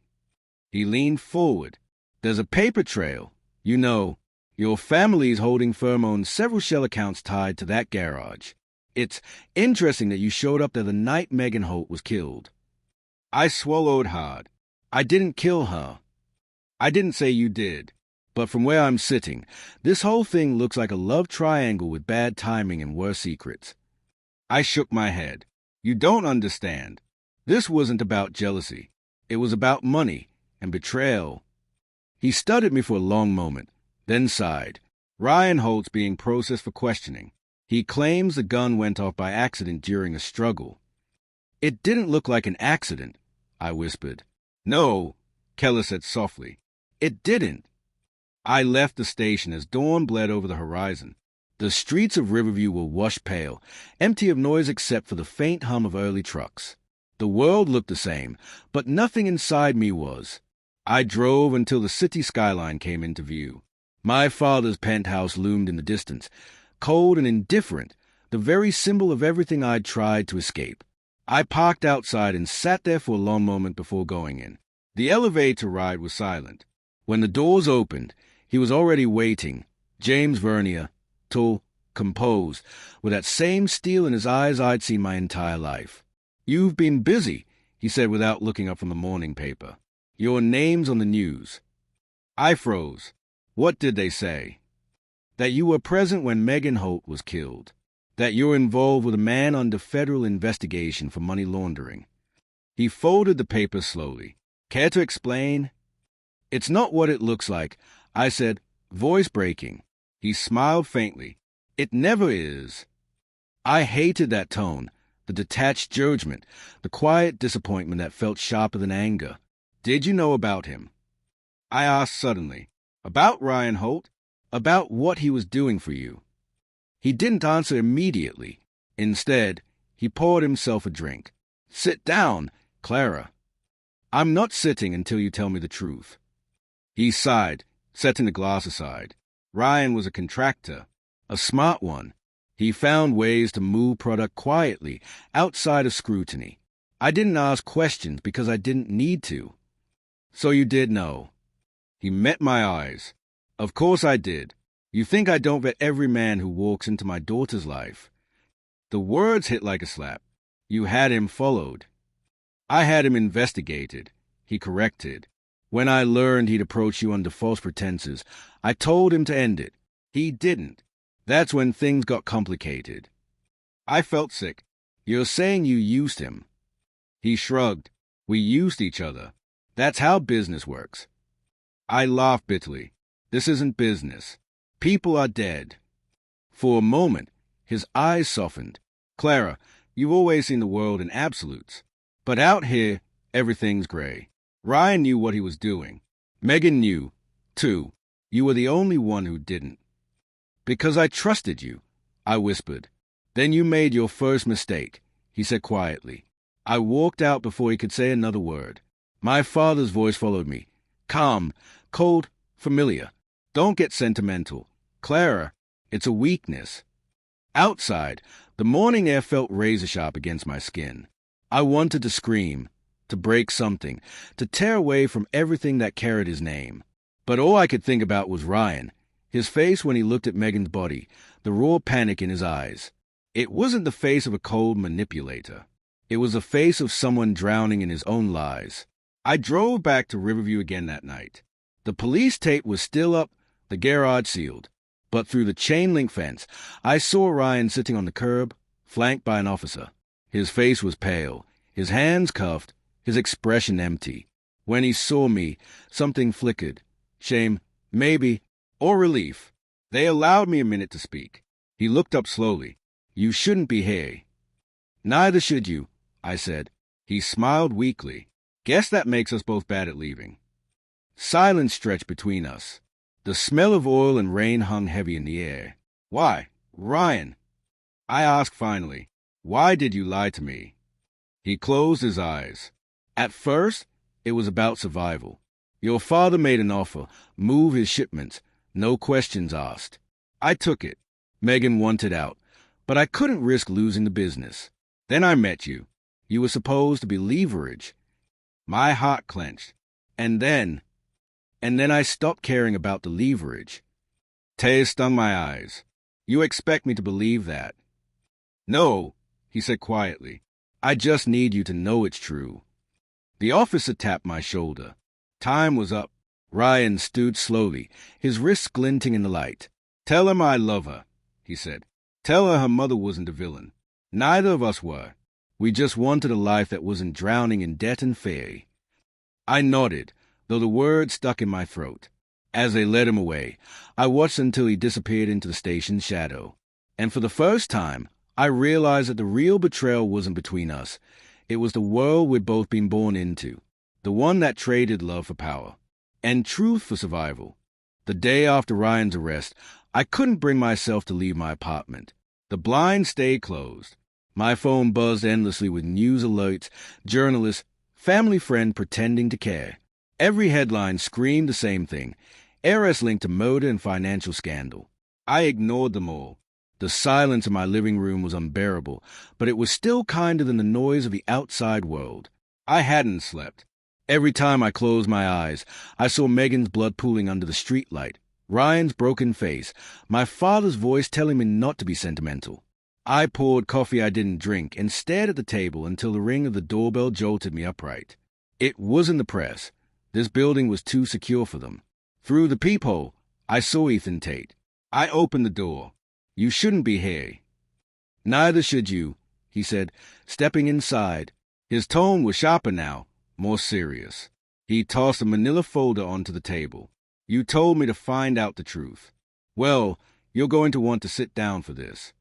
He leaned forward. "There's a paper trail. You know, your family's holding firm owns several shell accounts tied to that garage. It's interesting that you showed up there the night Megan Holt was killed." I swallowed hard. "I didn't kill her." "I didn't say you did. But from where I'm sitting, this whole thing looks like a love triangle with bad timing and worse secrets." I shook my head. "You don't understand. This wasn't about jealousy. It was about money and betrayal." He studied me for a long moment, then sighed. "Ryan Holt's being processed for questioning. He claims the gun went off by accident during a struggle." "It didn't look like an accident," I whispered. "No," Keller said softly. "It didn't." I left the station as dawn bled over the horizon. The streets of Riverview were wash pale, empty of noise except for the faint hum of early trucks. The world looked the same, but nothing inside me was. I drove until the city skyline came into view. My father's penthouse loomed in the distance, cold and indifferent, the very symbol of everything I'd tried to escape. I parked outside and sat there for a long moment before going in. The elevator ride was silent. When the doors opened, he was already waiting, James Vernier, tall, composed, with that same steel in his eyes I'd seen my entire life. "You've been busy," he said without looking up from the morning paper. "Your name's on the news." I froze. What did they say? "That you were present when Megan Holt was killed. That you're involved with a man under federal investigation for money laundering." He folded the paper slowly. "Care to explain?" "It's not what it looks like," I said, voice breaking. He smiled faintly. "It never is." I hated that tone, the detached judgment, the quiet disappointment that felt sharper than anger. "Did you know about him?" I asked suddenly. "About Ryan Holt? About what he was doing for you?" He didn't answer immediately. Instead, he poured himself a drink. "Sit down, Clara." I'm not sitting until you tell me the truth. He sighed, setting the glass aside. Ryan was a contractor, a smart one. He found ways to move product quietly, outside of scrutiny. I didn't ask questions because I didn't need to. So you did know. He met my eyes. Of course I did. You think I don't vet every man who walks into my daughter's life? The words hit like a slap. You had him followed. I had him investigated. He corrected. When I learned he'd approach you under false pretenses, I told him to end it. He didn't. That's when things got complicated. I felt sick. You're saying you used him. He shrugged. We used each other. That's how business works. I laughed bitterly. This isn't business. People are dead. For a moment, his eyes softened. Clara, you've always seen the world in absolutes. But out here, everything's gray. Ryan knew what he was doing. Megan knew, too. You were the only one who didn't. Because I trusted you, I whispered. Then you made your first mistake, he said quietly. I walked out before he could say another word. My father's voice followed me. Calm, cold, familiar. Don't get sentimental. Clara, it's a weakness. Outside, the morning air felt razor-sharp against my skin. I wanted to scream, to break something, to tear away from everything that carried his name. But all I could think about was Ryan, his face when he looked at Megan's body, the raw panic in his eyes. It wasn't the face of a cold manipulator. It was the face of someone drowning in his own lies. I drove back to Riverview again that night. The police tape was still up, the garage sealed. But through the chain-link fence, I saw Ryan sitting on the curb, flanked by an officer. His face was pale, his hands cuffed, his expression empty. When he saw me, something flickered. Shame, maybe, or relief. They allowed me a minute to speak. He looked up slowly. You shouldn't be here. Neither should you, I said. He smiled weakly. Guess that makes us both bad at leaving. Silence stretched between us. The smell of oil and rain hung heavy in the air. Why, Ryan? I asked finally. Why did you lie to me? He closed his eyes. At first, it was about survival. Your father made an offer, move his shipments, no questions asked. I took it. Megan wanted out, but I couldn't risk losing the business. Then I met you. You were supposed to be leverage. My heart clenched. And then I stopped caring about the leverage. Tears stung my eyes. You expect me to believe that? No, he said quietly. I just need you to know it's true. The officer tapped my shoulder. Time was up. Ryan stood slowly, his wrists glinting in the light. Tell him I love her, he said. Tell her mother wasn't a villain. Neither of us were. We just wanted a life that wasn't drowning in debt and fear. I nodded, though the words stuck in my throat. As they led him away, I watched until he disappeared into the station's shadow. And for the first time, I realized that the real betrayal wasn't between us. It was the world we'd both been born into, the one that traded love for power, and truth for survival. The day after Ryan's arrest, I couldn't bring myself to leave my apartment. The blinds stayed closed. My phone buzzed endlessly with news alerts, journalists, family friend pretending to care. Every headline screamed the same thing, heiress linked to murder and financial scandal. I ignored them all. The silence in my living room was unbearable, but it was still kinder than the noise of the outside world. I hadn't slept. Every time I closed my eyes, I saw Megan's blood pooling under the streetlight, Ryan's broken face, my father's voice telling me not to be sentimental. I poured coffee I didn't drink and stared at the table until the ring of the doorbell jolted me upright. It wasn't the press. This building was too secure for them. Through the peephole, I saw Ethan Tate. I opened the door. You shouldn't be here. Neither should you, he said, stepping inside. His tone was sharper now, more serious. He tossed a manila folder onto the table. You told me to find out the truth. Well, you're going to want to sit down for this.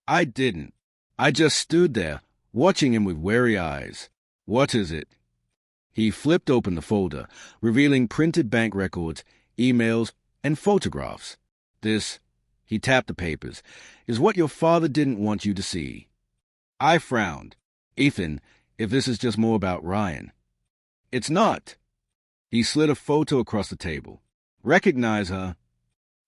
I didn't. I just stood there, watching him with wary eyes. What is it? He flipped open the folder, revealing printed bank records, emails, and photographs. This, he tapped the papers, is what your father didn't want you to see. I frowned. Ethan, if this is just more about Ryan. It's not. He slid a photo across the table. Recognize her?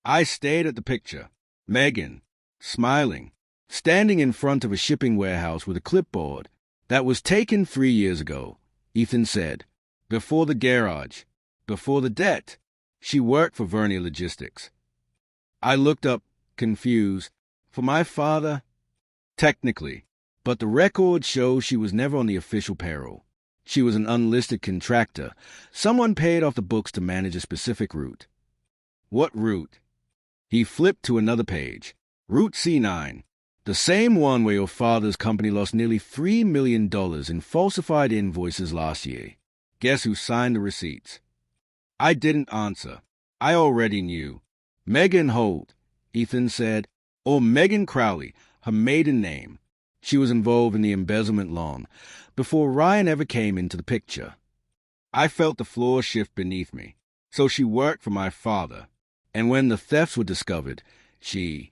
I stared at the picture. Megan, smiling, standing in front of a shipping warehouse with a clipboard. That was taken 3 years ago, Ethan said. Before the garage. Before the debt. She worked for Vernier Logistics. I looked up, confused. For my father? Technically. But the records show she was never on the official payroll. She was an unlisted contractor. Someone paid off the books to manage a specific route. What route? He flipped to another page. Route C9. The same one where your father's company lost nearly $3 million in falsified invoices last year. Guess who signed the receipts? I didn't answer. I already knew. Megan Holt, Ethan said, or Megan Crowley, her maiden name. She was involved in the embezzlement long, before Ryan ever came into the picture. I felt the floor shift beneath me. So she worked for my father. And when the thefts were discovered, she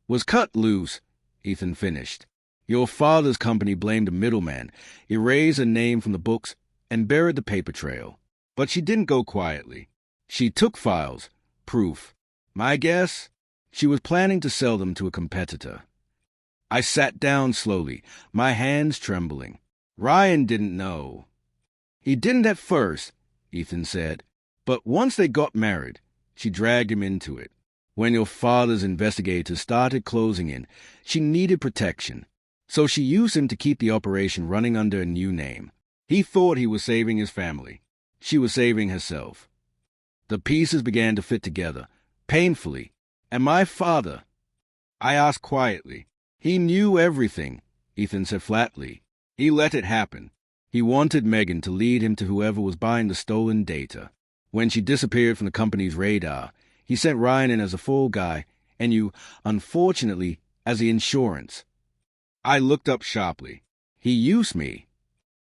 was cut loose, Ethan finished. Your father's company blamed a middleman, erased a name from the books, and buried the paper trail. But she didn't go quietly. She took files, proof. My guess? She was planning to sell them to a competitor. I sat down slowly, my hands trembling. Ryan didn't know. He didn't at first, Ethan said. But once they got married, she dragged him into it. When your father's investigators started closing in, she needed protection. So she used him to keep the operation running under a new name. He thought he was saving his family. She was saving herself. The pieces began to fit together, painfully. And my father? I asked quietly. He knew everything, Ethan said flatly. He let it happen. He wanted Megan to lead him to whoever was buying the stolen data. When she disappeared from the company's radar, he sent Ryan in as a fall guy, and you, unfortunately, as the insurance. I looked up sharply. He used me.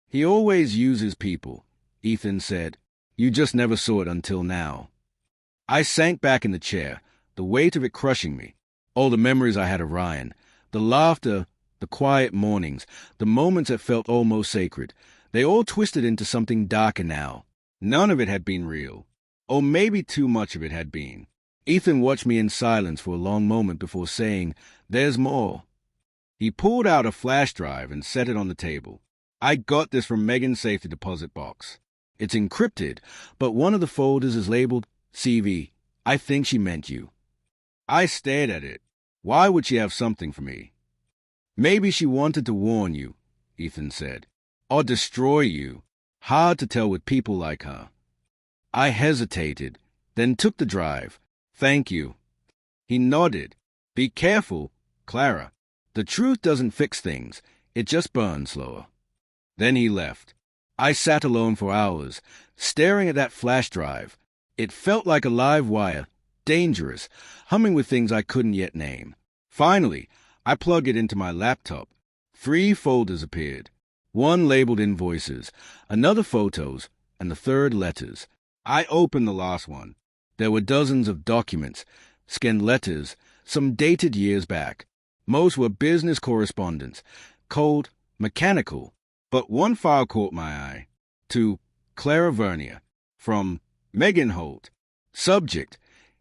He always uses people, Ethan said. You just never saw it until now. I sank back in the chair, the weight of it crushing me. All the memories I had of Ryan, the laughter, the quiet mornings, the moments that felt almost sacred, they all twisted into something darker now. None of it had been real. Or maybe too much of it had been. Ethan watched me in silence for a long moment before saying, "There's more." He pulled out a flash drive and set it on the table. I got this from Megan's safety deposit box. It's encrypted, but one of the folders is labeled CV. I think she meant you. I stared at it. Why would she have something for me? Maybe she wanted to warn you, Ethan said. Or destroy you. Hard to tell with people like her. I hesitated, then took the drive. Thank you. He nodded. Be careful, Clara. The truth doesn't fix things. It just burns slower. Then he left. I sat alone for hours, staring at that flash drive. It felt like a live wire, dangerous, humming with things I couldn't yet name. Finally, I plugged it into my laptop. 3 folders appeared. One labeled invoices, another photos, and the third letters. I opened the last one. There were dozens of documents, scanned letters, some dated years back. Most were business correspondence, cold, mechanical. But one file caught my eye. To Clara Vernier, from Megan Holt. Subject: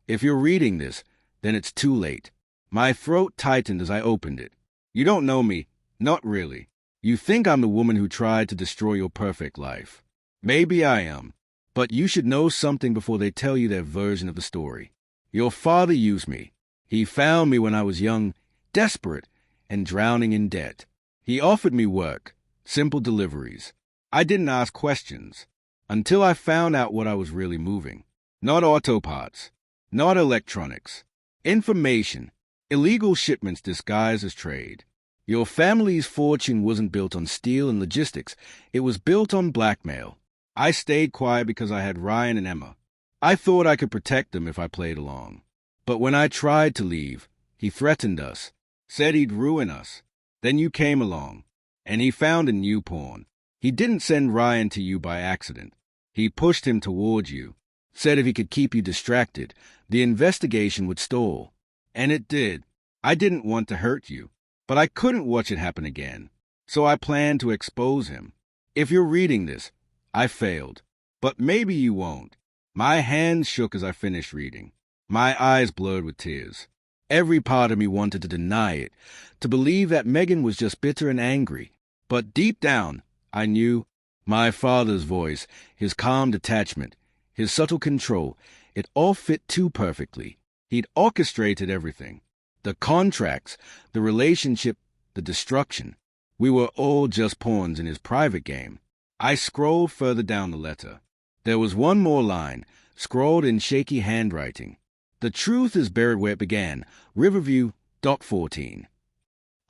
if you're reading this, then it's too late. My throat tightened as I opened it. You don't know me. Not really. You think I'm the woman who tried to destroy your perfect life. Maybe I am. But you should know something before they tell you their version of the story. Your father used me. He found me when I was young, desperate, and drowning in debt. He offered me work, simple deliveries. I didn't ask questions until I found out what I was really moving. Not auto parts, not electronics. Information, illegal shipments disguised as trade. Your family's fortune wasn't built on steel and logistics. It was built on blackmail. I stayed quiet because I had Ryan and Emma. I thought I could protect them if I played along. But when I tried to leave, he threatened us, said he'd ruin us. Then you came along, and he found a new pawn. He didn't send Ryan to you by accident. He pushed him towards you, said if he could keep you distracted, the investigation would stall. And it did. I didn't want to hurt you, but I couldn't watch it happen again. So I planned to expose him. If you're reading this, I failed. But maybe you won't. My hands shook as I finished reading. My eyes blurred with tears. Every part of me wanted to deny it, to believe that Megan was just bitter and angry. But deep down, I knew my father's voice, his calm detachment, his subtle control, it all fit too perfectly. He'd orchestrated everything. The contracts, the relationship, the destruction. We were all just pawns in his private game. I scrolled further down the letter. There was one more line, scrawled in shaky handwriting. The truth is buried where it began, Riverview, Dock 14.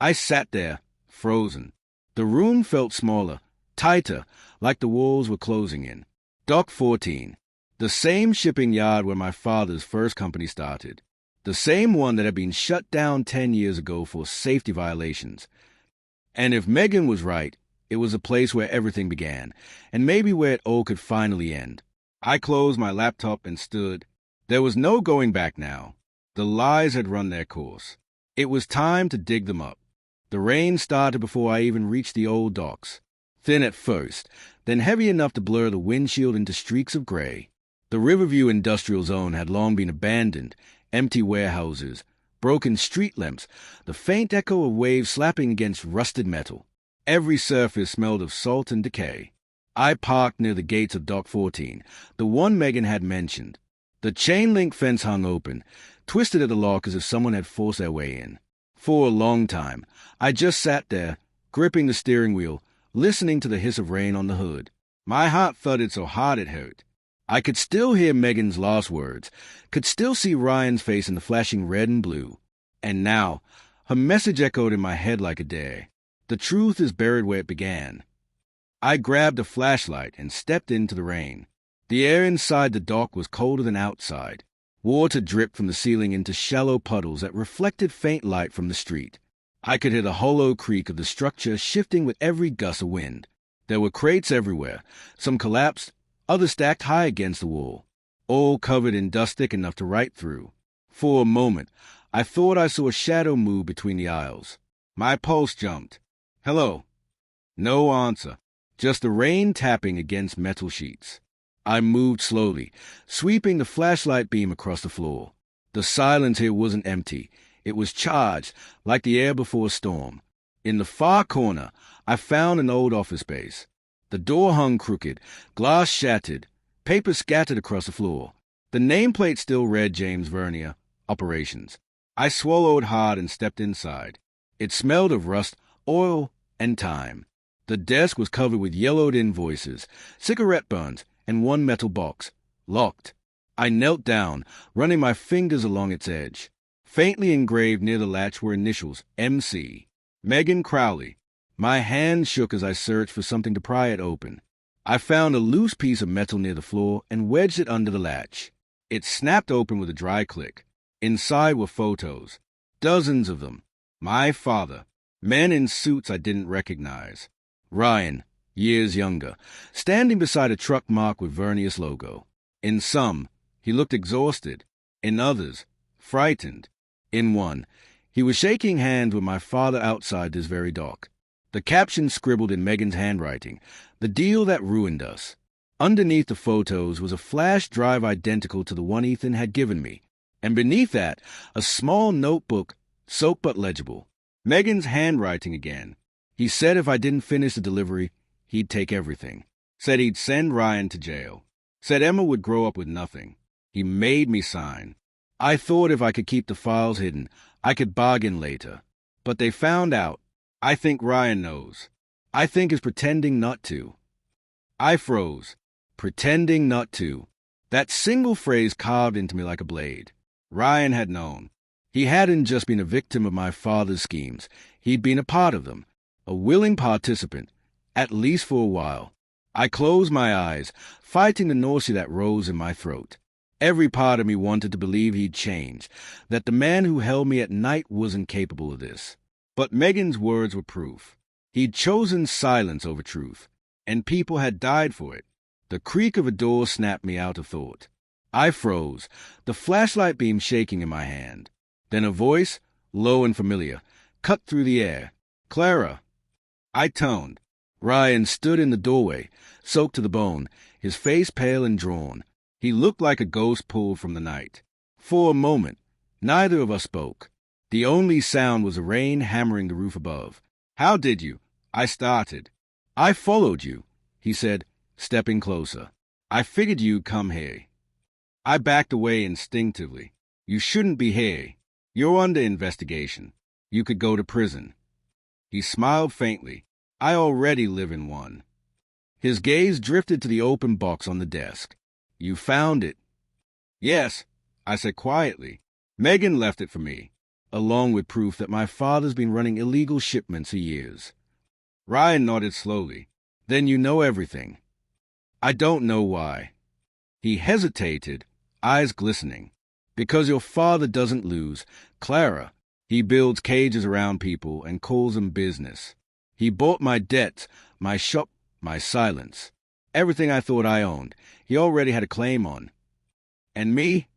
I sat there, frozen. The room felt smaller, tighter, like the walls were closing in. Dock 14. The same shipping yard where my father's first company started. The same one that had been shut down 10 years ago for safety violations. And if Megan was right, it was a place where everything began, and maybe where it all could finally end. I closed my laptop and stood. There was no going back now. The lies had run their course. It was time to dig them up. The rain started before I even reached the old docks. Thin at first, then heavy enough to blur the windshield into streaks of gray. The Riverview Industrial Zone had long been abandoned, empty warehouses, broken street lamps, the faint echo of waves slapping against rusted metal. Every surface smelled of salt and decay. I parked near the gates of Dock 14, the one Megan had mentioned. The chain-link fence hung open, twisted at the lock as if someone had forced their way in. For a long time, I just sat there, gripping the steering wheel, listening to the hiss of rain on the hood. My heart thudded so hard it hurt. I could still hear Megan's last words, could still see Ryan's face in the flashing red and blue. And now, her message echoed in my head like a dare. The truth is buried where it began. I grabbed a flashlight and stepped into the rain. The air inside the dock was colder than outside. Water dripped from the ceiling into shallow puddles that reflected faint light from the street. I could hear the hollow creak of the structure shifting with every gust of wind. There were crates everywhere, some collapsed, others stacked high against the wall, all covered in dust thick enough to write through. For a moment, I thought I saw a shadow move between the aisles. My pulse jumped. Hello. No answer, just the rain tapping against metal sheets. I moved slowly, sweeping the flashlight beam across the floor. The silence here wasn't empty. It was charged, like the air before a storm. In the far corner, I found an old office space. The door hung crooked, glass shattered, paper scattered across the floor. The nameplate still read James Vernier, Operations. I swallowed hard and stepped inside. It smelled of rust, oil, and time. The desk was covered with yellowed invoices, cigarette burns, and one metal box, locked. I knelt down, running my fingers along its edge. Faintly engraved near the latch were initials, MC. Megan Crowley. My hand shook as I searched for something to pry it open. I found a loose piece of metal near the floor and wedged it under the latch. It snapped open with a dry click. Inside were photos. Dozens of them. My father. Men in suits I didn't recognize. Ryan, years younger, standing beside a truck marked with Vernier's logo. In some, he looked exhausted. In others, frightened. In one, he was shaking hands with my father outside this very dock. The caption scribbled in Megan's handwriting, "The deal that ruined us." Underneath the photos was a flash drive identical to the one Ethan had given me, and beneath that, a small notebook, soaked but legible. Megan's handwriting again. He said if I didn't finish the delivery, he'd take everything. Said he'd send Ryan to jail. Said Emma would grow up with nothing. He made me sign. I thought if I could keep the files hidden, I could bargain later. But they found out. I think Ryan knows. I think is pretending not to. I froze. Pretending not to. That single phrase carved into me like a blade. Ryan had known. He hadn't just been a victim of my father's schemes. He'd been a part of them. A willing participant, at least for a while. I closed my eyes, fighting the nausea that rose in my throat. Every part of me wanted to believe he'd changed, that the man who held me at night wasn't capable of this. But Megan's words were proof. He'd chosen silence over truth, and people had died for it. The creak of a door snapped me out of thought. I froze, the flashlight beam shaking in my hand. Then a voice, low and familiar, cut through the air. "Clara." I toned. Ryan stood in the doorway, soaked to the bone, his face pale and drawn. He looked like a ghost pulled from the night. For a moment, neither of us spoke. The only sound was the rain hammering the roof above. "How did you?" I started. "I followed you," he said, stepping closer. "I figured you'd come here." I backed away instinctively. "You shouldn't be here. You're under investigation. You could go to prison." He smiled faintly. "I already live in one." His gaze drifted to the open box on the desk. "You found it?" "Yes," I said quietly. "Megan left it for me, along with proof that my father's been running illegal shipments for years." Ryan nodded slowly. "Then you know everything." "I don't know why." He hesitated, eyes glistening. "Because your father doesn't lose. Clara, he builds cages around people and calls them business. He bought my debts, my shop, my silence. Everything I thought I owned, he already had a claim on." "And me?"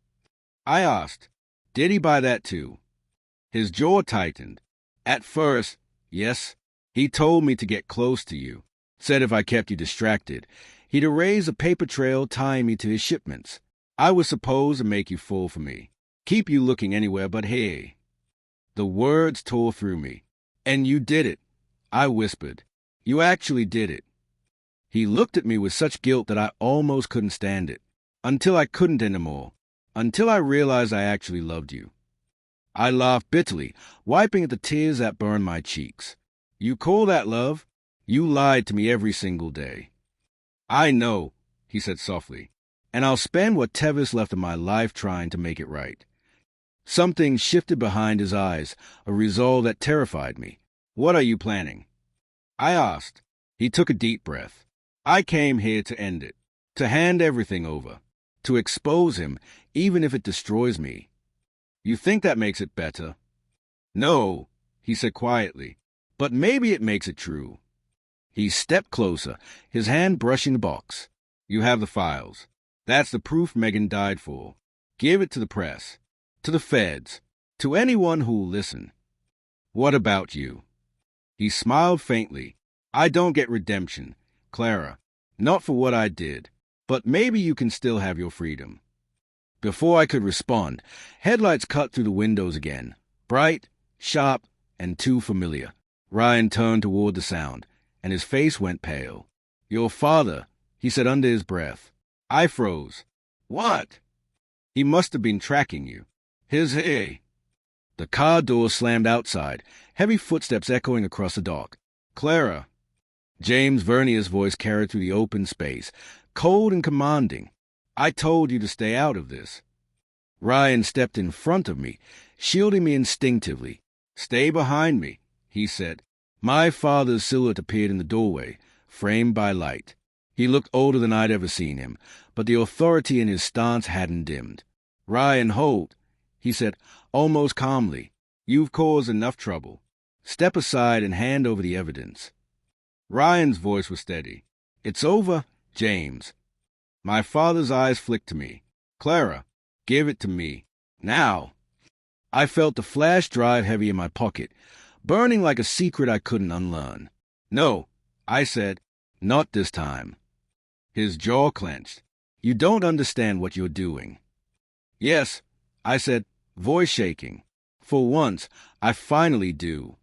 I asked. "Did he buy that too?" His jaw tightened. "At first, yes. He told me to get close to you. Said if I kept you distracted, he'd erase a paper trail tying me to his shipments. I was supposed to make you fall for me, keep you looking anywhere but here." The words tore through me. "And you did it," I whispered. "You actually did it." He looked at me with such guilt that I almost couldn't stand it. Until I couldn't anymore. Until I realized I actually loved you. I laughed bitterly, wiping at the tears that burned my cheeks. "You call that love? You lied to me every single day." "I know," he said softly, "and I'll spend whatever's left of my life trying to make it right." Something shifted behind his eyes, a resolve that terrified me. "What are you planning?" I asked. He took a deep breath. "I came here to end it, to hand everything over, to expose him, even if it destroys me." "You think that makes it better?" "No," he said quietly, "but maybe it makes it true." He stepped closer, his hand brushing the box. "You have the files. That's the proof Megan died for. Give it to the press, to the feds, to anyone who'll listen." "What about you?" He smiled faintly. "I don't get redemption, Clara. Not for what I did. But maybe you can still have your freedom." Before I could respond, headlights cut through the windows again. Bright, sharp, and too familiar. Ryan turned toward the sound, and his face went pale. "Your father," he said under his breath. I froze. "What?" "He must have been tracking you. His hey." The car door slammed outside, heavy footsteps echoing across the dock. "Clara." James Vernier's voice carried through the open space, cold and commanding. "I told you to stay out of this." Ryan stepped in front of me, shielding me instinctively. "Stay behind me," he said. My father's silhouette appeared in the doorway, framed by light. He looked older than I'd ever seen him, but the authority in his stance hadn't dimmed. "Ryan, hold," he said, almost calmly. "You've caused enough trouble. Step aside and hand over the evidence." Ryan's voice was steady. "It's over, James." My father's eyes flicked to me. "Clara, give it to me. Now." I felt the flash drive heavy in my pocket, burning like a secret I couldn't unlearn. "No," I said. "Not this time." His jaw clenched. "You don't understand what you're doing." "Yes," I said, voice shaking. "For once, I finally do."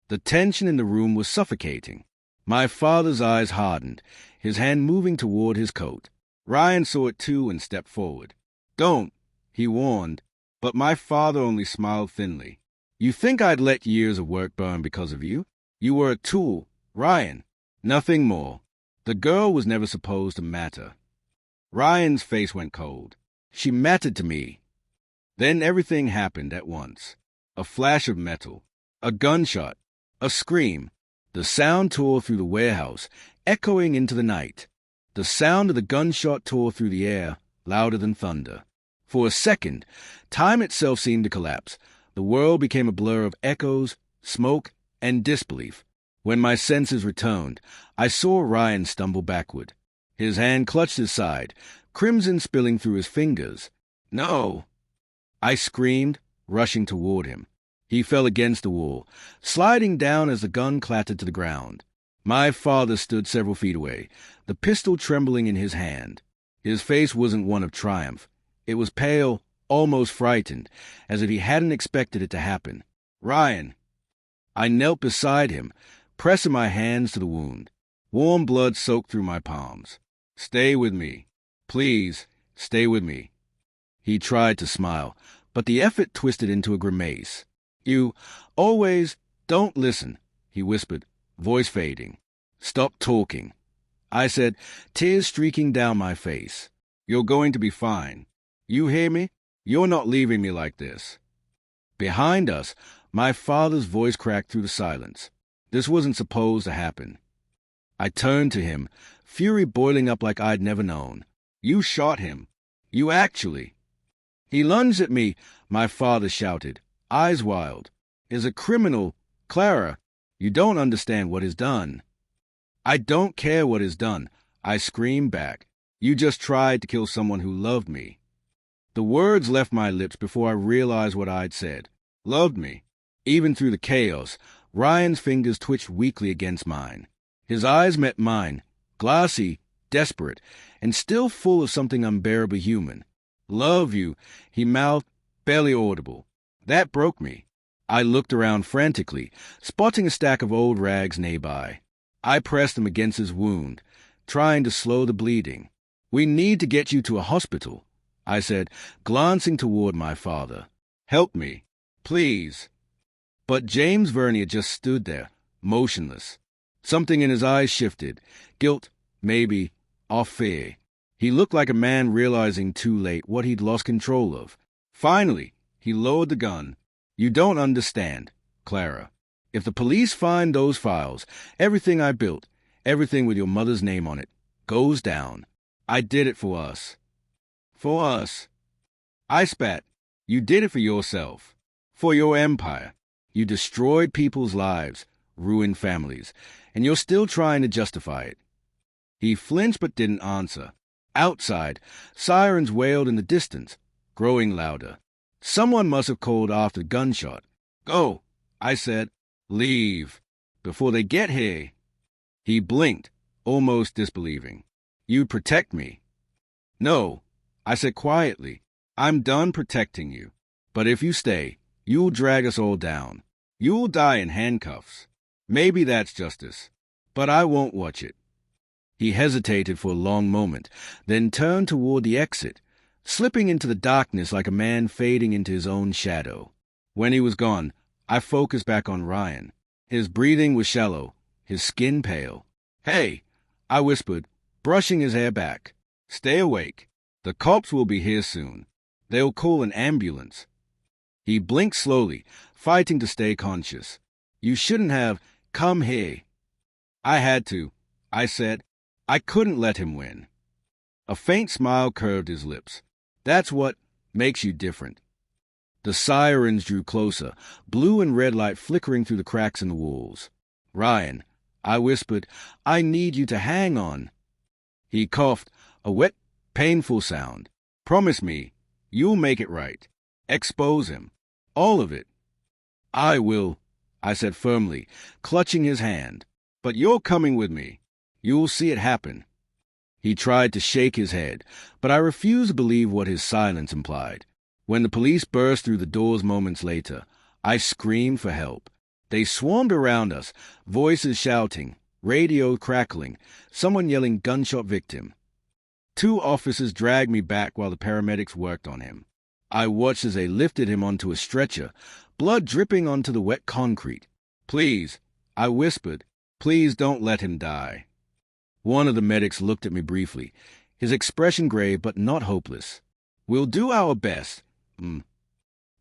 The tension in the room was suffocating. My father's eyes hardened, his hand moving toward his coat. Ryan saw it too and stepped forward. "Don't," he warned, but my father only smiled thinly. "You think I'd let years of work burn because of you? You were a tool, Ryan. Nothing more. The girl was never supposed to matter." Ryan's face went cold. "She mattered to me." Then everything happened at once. A flash of metal, a gunshot, a scream. The sound tore through the warehouse, echoing into the night. The sound of the gunshot tore through the air, louder than thunder. For a second, time itself seemed to collapse. The world became a blur of echoes, smoke, and disbelief. When my senses returned, I saw Ryan stumble backward. His hand clutched his side, crimson spilling through his fingers. "No!" I screamed, rushing toward him. He fell against the wall, sliding down as the gun clattered to the ground. My father stood several feet away, the pistol trembling in his hand. His face wasn't one of triumph. It was pale, almost frightened, as if he hadn't expected it to happen. "Ryan!" I knelt beside him, pressing my hands to the wound. Warm blood soaked through my palms. "Stay with me. Please, stay with me." He tried to smile, but the effort twisted into a grimace. "You always don't listen," he whispered, voice fading. "Stop talking," I said, tears streaking down my face. "You're going to be fine. You hear me? You're not leaving me like this." Behind us, my father's voice cracked through the silence. This wasn't supposed to happen. I turned to him, fury boiling up like I'd never known. "You shot him. You actually." "He lunged at me," my father shouted, eyes wild. "Is a criminal. Clara, you don't understand what he's done." "I don't care what he's done," I screamed back. "You just tried to kill someone who loved me." The words left my lips before I realized what I'd said. Loved me. Even through the chaos, Ryan's fingers twitched weakly against mine. His eyes met mine, glassy, desperate, and still full of something unbearably human. "Love you," he mouthed, barely audible. That broke me. I looked around frantically, spotting a stack of old rags nearby. I pressed them against his wound, trying to slow the bleeding. "We need to get you to a hospital," I said, glancing toward my father. "Help me, please." But James Vernier just stood there, motionless. Something in his eyes shifted. Guilt, maybe, or fear. He looked like a man realizing too late what he'd lost control of. Finally, he lowered the gun. "You don't understand, Clara. If the police find those files, everything I built, everything with your mother's name on it, goes down. I did it for us." "For us." I spat. "You did it for yourself. For your empire. You destroyed people's lives, ruined families, and you're still trying to justify it." He flinched but didn't answer. Outside, sirens wailed in the distance, growing louder. Someone must have called after the gunshot. "Go," I said. "Leave. Before they get here." He blinked, almost disbelieving. "You'd protect me." "No," I said quietly. "I'm done protecting you. But if you stay, you'll drag us all down. You'll die in handcuffs. Maybe that's justice. But I won't watch it." He hesitated for a long moment, then turned toward the exit, slipping into the darkness like a man fading into his own shadow. When he was gone, I focused back on Ryan. His breathing was shallow, his skin pale. "Hey," I whispered, brushing his hair back. "Stay awake. The cops will be here soon. They'll call an ambulance." He blinked slowly, fighting to stay conscious. "You shouldn't have come here." "I had to," I said. "I couldn't let him win." A faint smile curved his lips. "That's what makes you different." The sirens drew closer, blue and red light flickering through the cracks in the walls. "Ryan," I whispered, "I need you to hang on." He coughed, a wet, painful sound. "Promise me, you'll make it right. Expose him. All of it." "I will," I said firmly, clutching his hand. "But you're coming with me. You'll see it happen." He tried to shake his head, but I refused to believe what his silence implied. When the police burst through the doors moments later, I screamed for help. They swarmed around us, voices shouting, radio crackling, someone yelling "gunshot victim." 2 officers dragged me back while the paramedics worked on him. I watched as they lifted him onto a stretcher, blood dripping onto the wet concrete. "Please," I whispered, "please don't let him die." One of the medics looked at me briefly, his expression grave but not hopeless. "We'll do our best."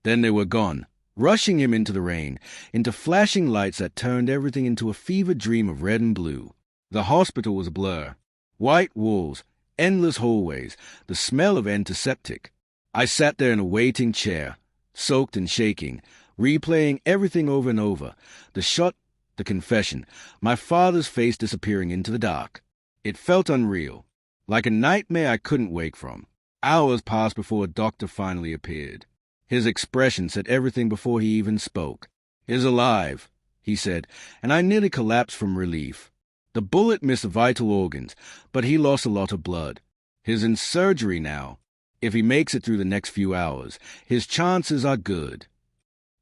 Then they were gone, rushing him into the rain, into flashing lights that turned everything into a fevered dream of red and blue. The hospital was a blur. White walls, endless hallways, the smell of antiseptic. I sat there in a waiting chair, soaked and shaking, replaying everything over and over. The shot, the confession, my father's face disappearing into the dark. It felt unreal, like a nightmare I couldn't wake from. Hours passed before a doctor finally appeared. His expression said everything before he even spoke. "He's alive," he said, and I nearly collapsed from relief. The bullet missed the vital organs, but he lost a lot of blood. He's in surgery now. If he makes it through the next few hours, his chances are good.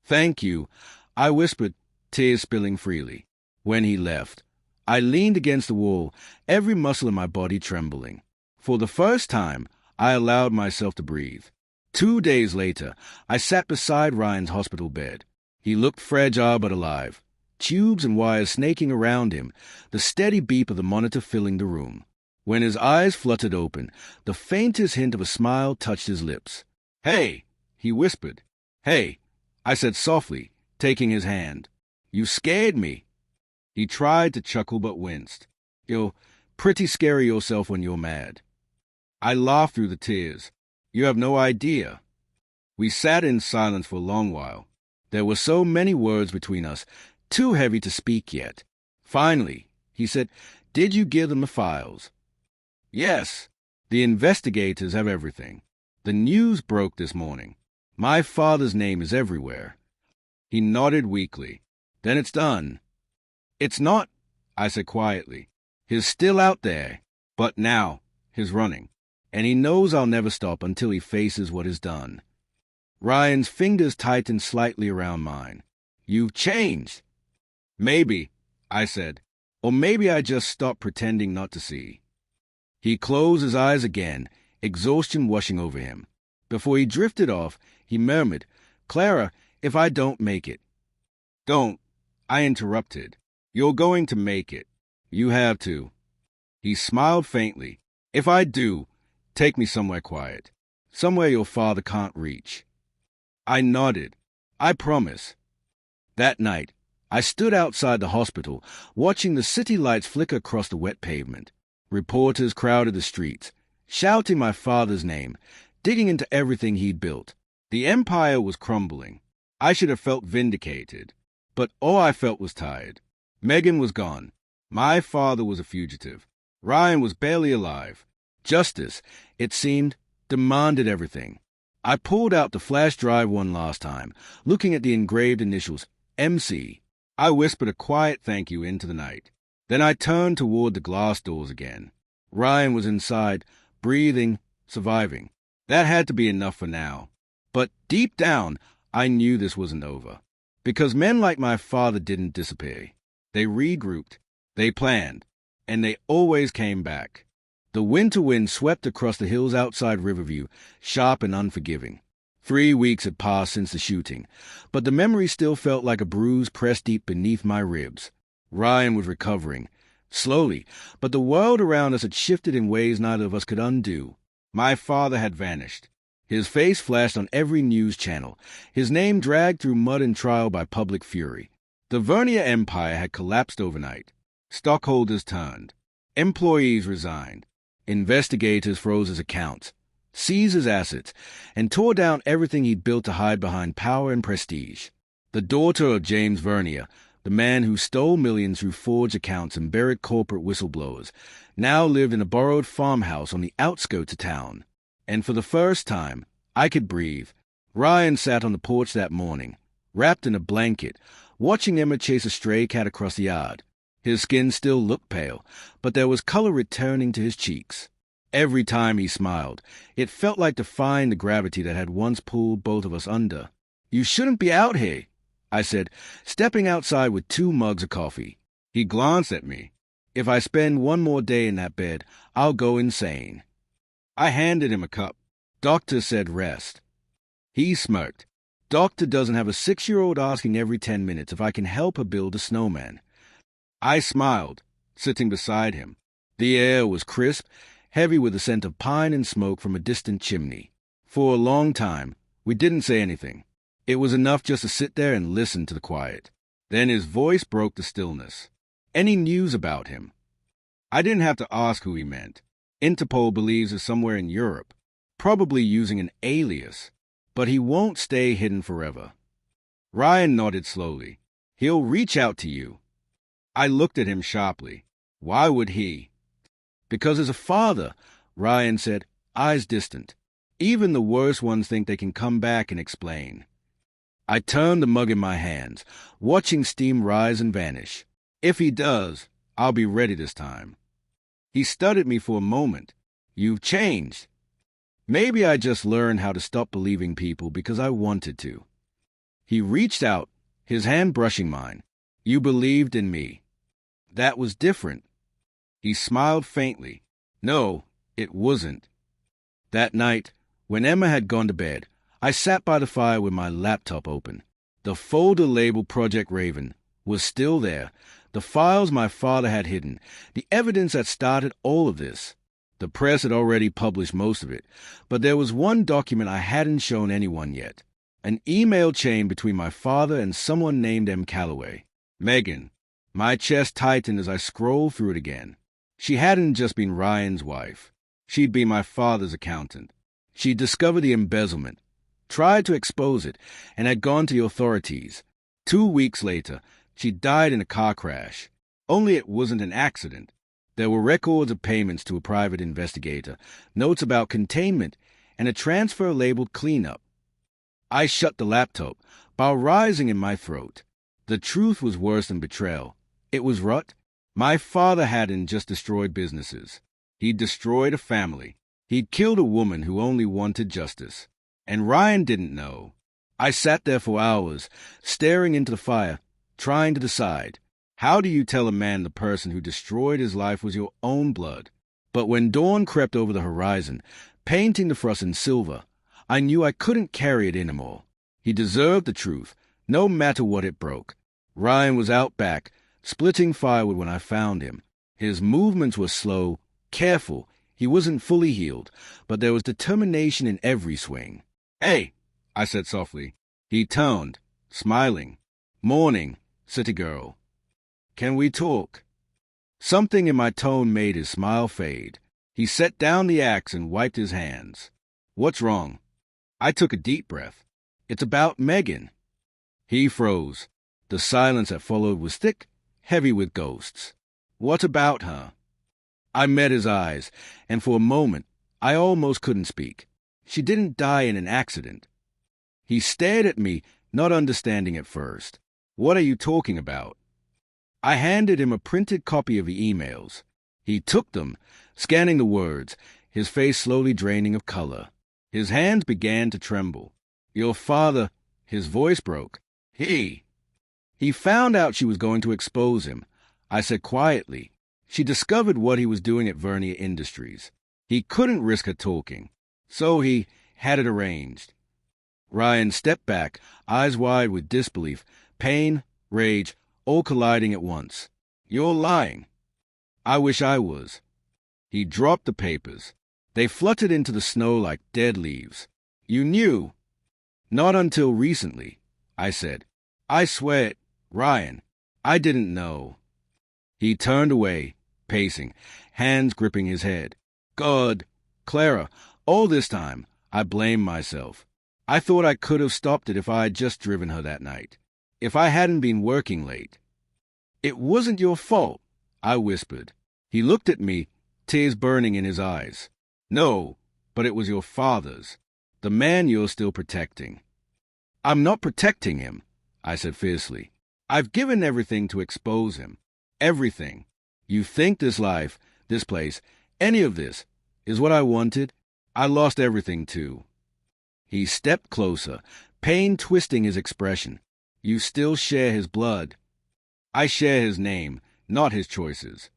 Thank you, I whispered, tears spilling freely. When he left, I leaned against the wall, every muscle in my body trembling. For the first time, I allowed myself to breathe. 2 days later, I sat beside Ryan's hospital bed. He looked fragile but alive, tubes and wires snaking around him, the steady beep of the monitor filling the room. When his eyes fluttered open, the faintest hint of a smile touched his lips. "Hey," he whispered. "Hey," I said softly, taking his hand. "You scared me." He tried to chuckle but winced. "You're pretty scary yourself when you're mad." I laughed through the tears. "You have no idea." We sat in silence for a long while. There were so many words between us, too heavy to speak yet. Finally, he said, "Did you give them the files?" "Yes. The investigators have everything. The news broke this morning. My father's name is everywhere." He nodded weakly. "Then it's done." "It's not," I said quietly. "He's still out there, but now he's running, and he knows I'll never stop until he faces what is done." Ryan's fingers tightened slightly around mine. "You've changed." "Maybe," I said, "or maybe I just stopped pretending not to see." He closed his eyes again, exhaustion washing over him. Before he drifted off, he murmured, "Clara, if I don't make it." "Don't," I interrupted. "You're going to make it. You have to." He smiled faintly. "If I do, take me somewhere quiet. Somewhere your father can't reach." I nodded. "I promise." That night, I stood outside the hospital, watching the city lights flicker across the wet pavement. Reporters crowded the streets, shouting my father's name, digging into everything he'd built. The empire was crumbling. I should have felt vindicated, but all I felt was tired. Megan was gone. My father was a fugitive. Ryan was barely alive. Justice, it seemed, demanded everything. I pulled out the flash drive one last time, looking at the engraved initials, MC. I whispered a quiet thank you into the night. Then I turned toward the glass doors again. Ryan was inside, breathing, surviving. That had to be enough for now. But deep down, I knew this wasn't over. Because men like my father didn't disappear. They regrouped, they planned, and they always came back. The winter wind swept across the hills outside Riverview, sharp and unforgiving. 3 weeks had passed since the shooting, but the memory still felt like a bruise pressed deep beneath my ribs. Ryan was recovering, slowly, but the world around us had shifted in ways neither of us could undo. My father had vanished. His face flashed on every news channel, his name dragged through mud and trial by public fury. The Vernier empire had collapsed overnight. Stockholders turned. Employees resigned. Investigators froze his accounts, seized his assets, and tore down everything he'd built to hide behind power and prestige. The daughter of James Vernier, the man who stole millions through forged accounts and buried corporate whistleblowers, now lived in a borrowed farmhouse on the outskirts of town. And for the first time, I could breathe. Ryan sat on the porch that morning, wrapped in a blanket, watching Emma chase a stray cat across the yard. His skin still looked pale, but there was color returning to his cheeks. Every time he smiled, it felt like defying the gravity that had once pulled both of us under. "You shouldn't be out here," I said, stepping outside with 2 mugs of coffee. He glanced at me. "If I spend one more day in that bed, I'll go insane." I handed him a cup. "Doctor said rest." He smirked. "Doctor doesn't have a 6-year-old asking every 10 minutes if I can help her build a snowman." I smiled, sitting beside him. The air was crisp, heavy with the scent of pine and smoke from a distant chimney. For a long time, we didn't say anything. It was enough just to sit there and listen to the quiet. Then his voice broke the stillness. "Any news about him?" I didn't have to ask who he meant. Interpol believes he's somewhere in Europe, probably using an alias, but he won't stay hidden forever. Ryan nodded slowly. "He'll reach out to you." I looked at him sharply. "Why would he?" "Because as a father," Ryan said, eyes distant. "Even the worst ones think they can come back and explain." I turned the mug in my hands, watching steam rise and vanish. "If he does," I'll be ready this time. He studied me for a moment. You've changed. Maybe I just learned how to stop believing people because I wanted to. He reached out, his hand brushing mine. You believed in me. That was different. He smiled faintly. No, it wasn't. That night, when Emma had gone to bed, I sat by the fire with my laptop open. The folder labeled Project Raven was still there, the files my father had hidden, the evidence that started all of this. The press had already published most of it, but there was one document I hadn't shown anyone yet. An email chain between my father and someone named M. Calloway. Megan. My chest tightened as I scrolled through it again. She hadn't just been Ryan's wife. She'd been my father's accountant. She'd discovered the embezzlement, tried to expose it, and had gone to the authorities. 2 weeks later, she died in a car crash. Only it wasn't an accident. There were records of payments to a private investigator, notes about containment, and a transfer labeled cleanup. I shut the laptop, bile rising in my throat. The truth was worse than betrayal. It was rot. My father hadn't just destroyed businesses. He'd destroyed a family. He'd killed a woman who only wanted justice. And Ryan didn't know. I sat there for hours, staring into the fire, trying to decide. How do you tell a man the person who destroyed his life was your own blood? But when dawn crept over the horizon, painting the frost in silver, I knew I couldn't carry it anymore. He deserved the truth, no matter what it broke. Ryan was out back, splitting firewood when I found him. His movements were slow, careful. He wasn't fully healed, but there was determination in every swing. "Hey," I said softly. He turned, smiling. "Morning, city girl. Can we talk?" Something in my tone made his smile fade. He set down the axe and wiped his hands. "What's wrong?" I took a deep breath. "It's about Megan." He froze. The silence that followed was thick, heavy with ghosts. "What about her?" I met his eyes, and for a moment, I almost couldn't speak. "She didn't die in an accident." He stared at me, not understanding at first. "What are you talking about?" I handed him a printed copy of the emails. He took them, scanning the words, his face slowly draining of color. His hands began to tremble. "Your father," his voice broke. He found out she was going to expose him. I said quietly. She discovered what he was doing at Vernier Industries. He couldn't risk her talking, so he had it arranged. Ryan stepped back, eyes wide with disbelief, pain, rage, all colliding at once. "You're lying." "I wish I was." He dropped the papers. They fluttered into the snow like dead leaves. "You knew." "Not until recently," I said. "I swear it, Ryan, I didn't know." He turned away, pacing, hands gripping his head. "God, Clara, all this time, I blame myself. I thought I could have stopped it if I had just driven her that night. If I hadn't been working late." "It wasn't your fault," I whispered. He looked at me, tears burning in his eyes. "No, but it was your father's. The man you're still protecting." "I'm not protecting him," I said fiercely. "I've given everything to expose him. Everything. You think this life, this place, any of this, is what I wanted? I lost everything too." He stepped closer, pain twisting his expression. "You still share his blood." "I share his name, not his choices."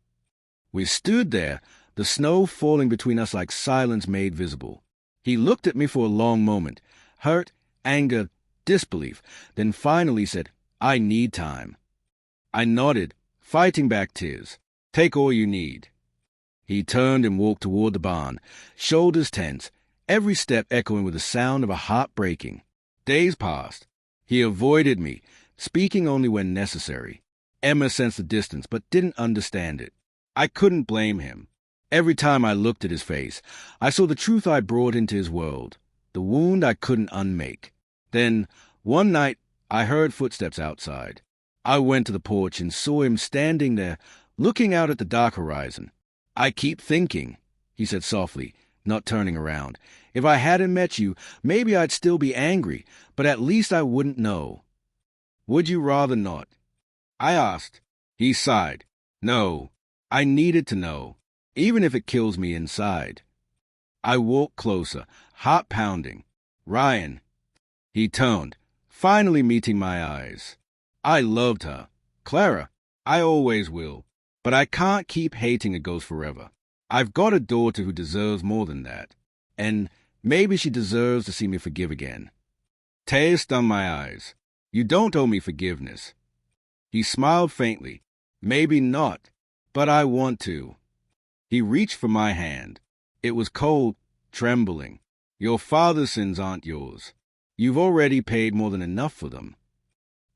We stood there, the snow falling between us like silence made visible. He looked at me for a long moment, hurt, anger, disbelief, then finally said, "I need time." I nodded, fighting back tears. "Take all you need." He turned and walked toward the barn, shoulders tense, every step echoing with the sound of a heart breaking. Days passed. He avoided me, speaking only when necessary. Emma sensed the distance, but didn't understand it. I couldn't blame him. Every time I looked at his face, I saw the truth I brought into his world, the wound I couldn't unmake. Then, one night, I heard footsteps outside. I went to the porch and saw him standing there, looking out at the dark horizon. "I keep thinking," he said softly, not turning around. "If I hadn't met you, maybe I'd still be angry, but at least I wouldn't know." "Would you rather not?" I asked. He sighed. No, I needed to know, even if it kills me inside. I walked closer, heart pounding. Ryan, he toned, finally meeting my eyes. I loved her. Clara, I always will. But I can't keep hating a ghost forever. I've got a daughter who deserves more than that. And maybe she deserves to see me forgive again. Taya stung my eyes. You don't owe me forgiveness. He smiled faintly. Maybe not, but I want to. He reached for my hand. It was cold, trembling. Your father's sins aren't yours. You've already paid more than enough for them.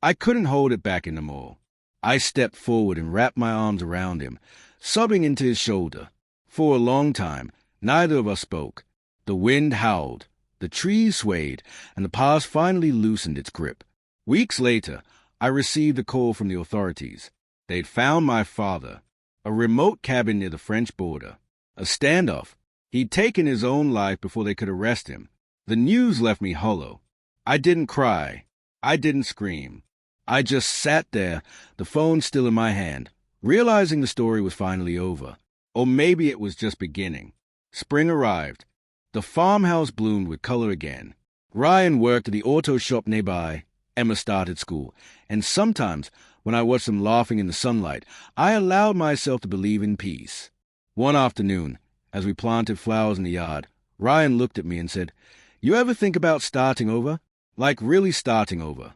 I couldn't hold it back anymore. I stepped forward and wrapped my arms around him, sobbing into his shoulder. For a long time, neither of us spoke. The wind howled, the trees swayed, and the past finally loosened its grip. Weeks later, I received a call from the authorities. They'd found my father, a remote cabin near the French border. A standoff. He'd taken his own life before they could arrest him. The news left me hollow. I didn't cry. I didn't scream. I just sat there, the phone still in my hand, realizing the story was finally over. Or maybe it was just beginning. Spring arrived. The farmhouse bloomed with color again. Ryan worked at the auto shop nearby. Emma started school. And sometimes, when I watched them laughing in the sunlight, I allowed myself to believe in peace. One afternoon, as we planted flowers in the yard, Ryan looked at me and said, "You ever think about starting over? Like really starting over?"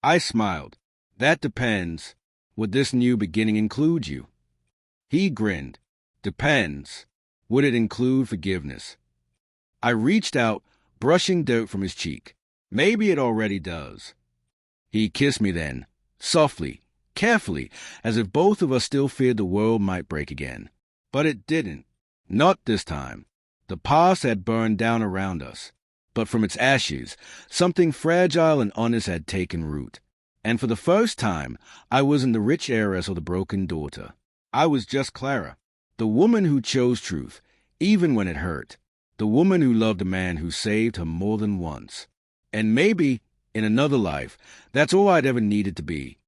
I smiled. "That depends. Would this new beginning include you?" He grinned. "Depends. Would it include forgiveness?" I reached out, brushing dirt from his cheek. "Maybe it already does." He kissed me then, softly, carefully, as if both of us still feared the world might break again. But it didn't. Not this time. The past had burned down around us. But from its ashes, something fragile and honest had taken root. And for the first time, I wasn't the rich heiress or the broken daughter. I was just Clara, the woman who chose truth, even when it hurt. The woman who loved a man who saved her more than once. And maybe, in another life, that's all I'd ever needed to be.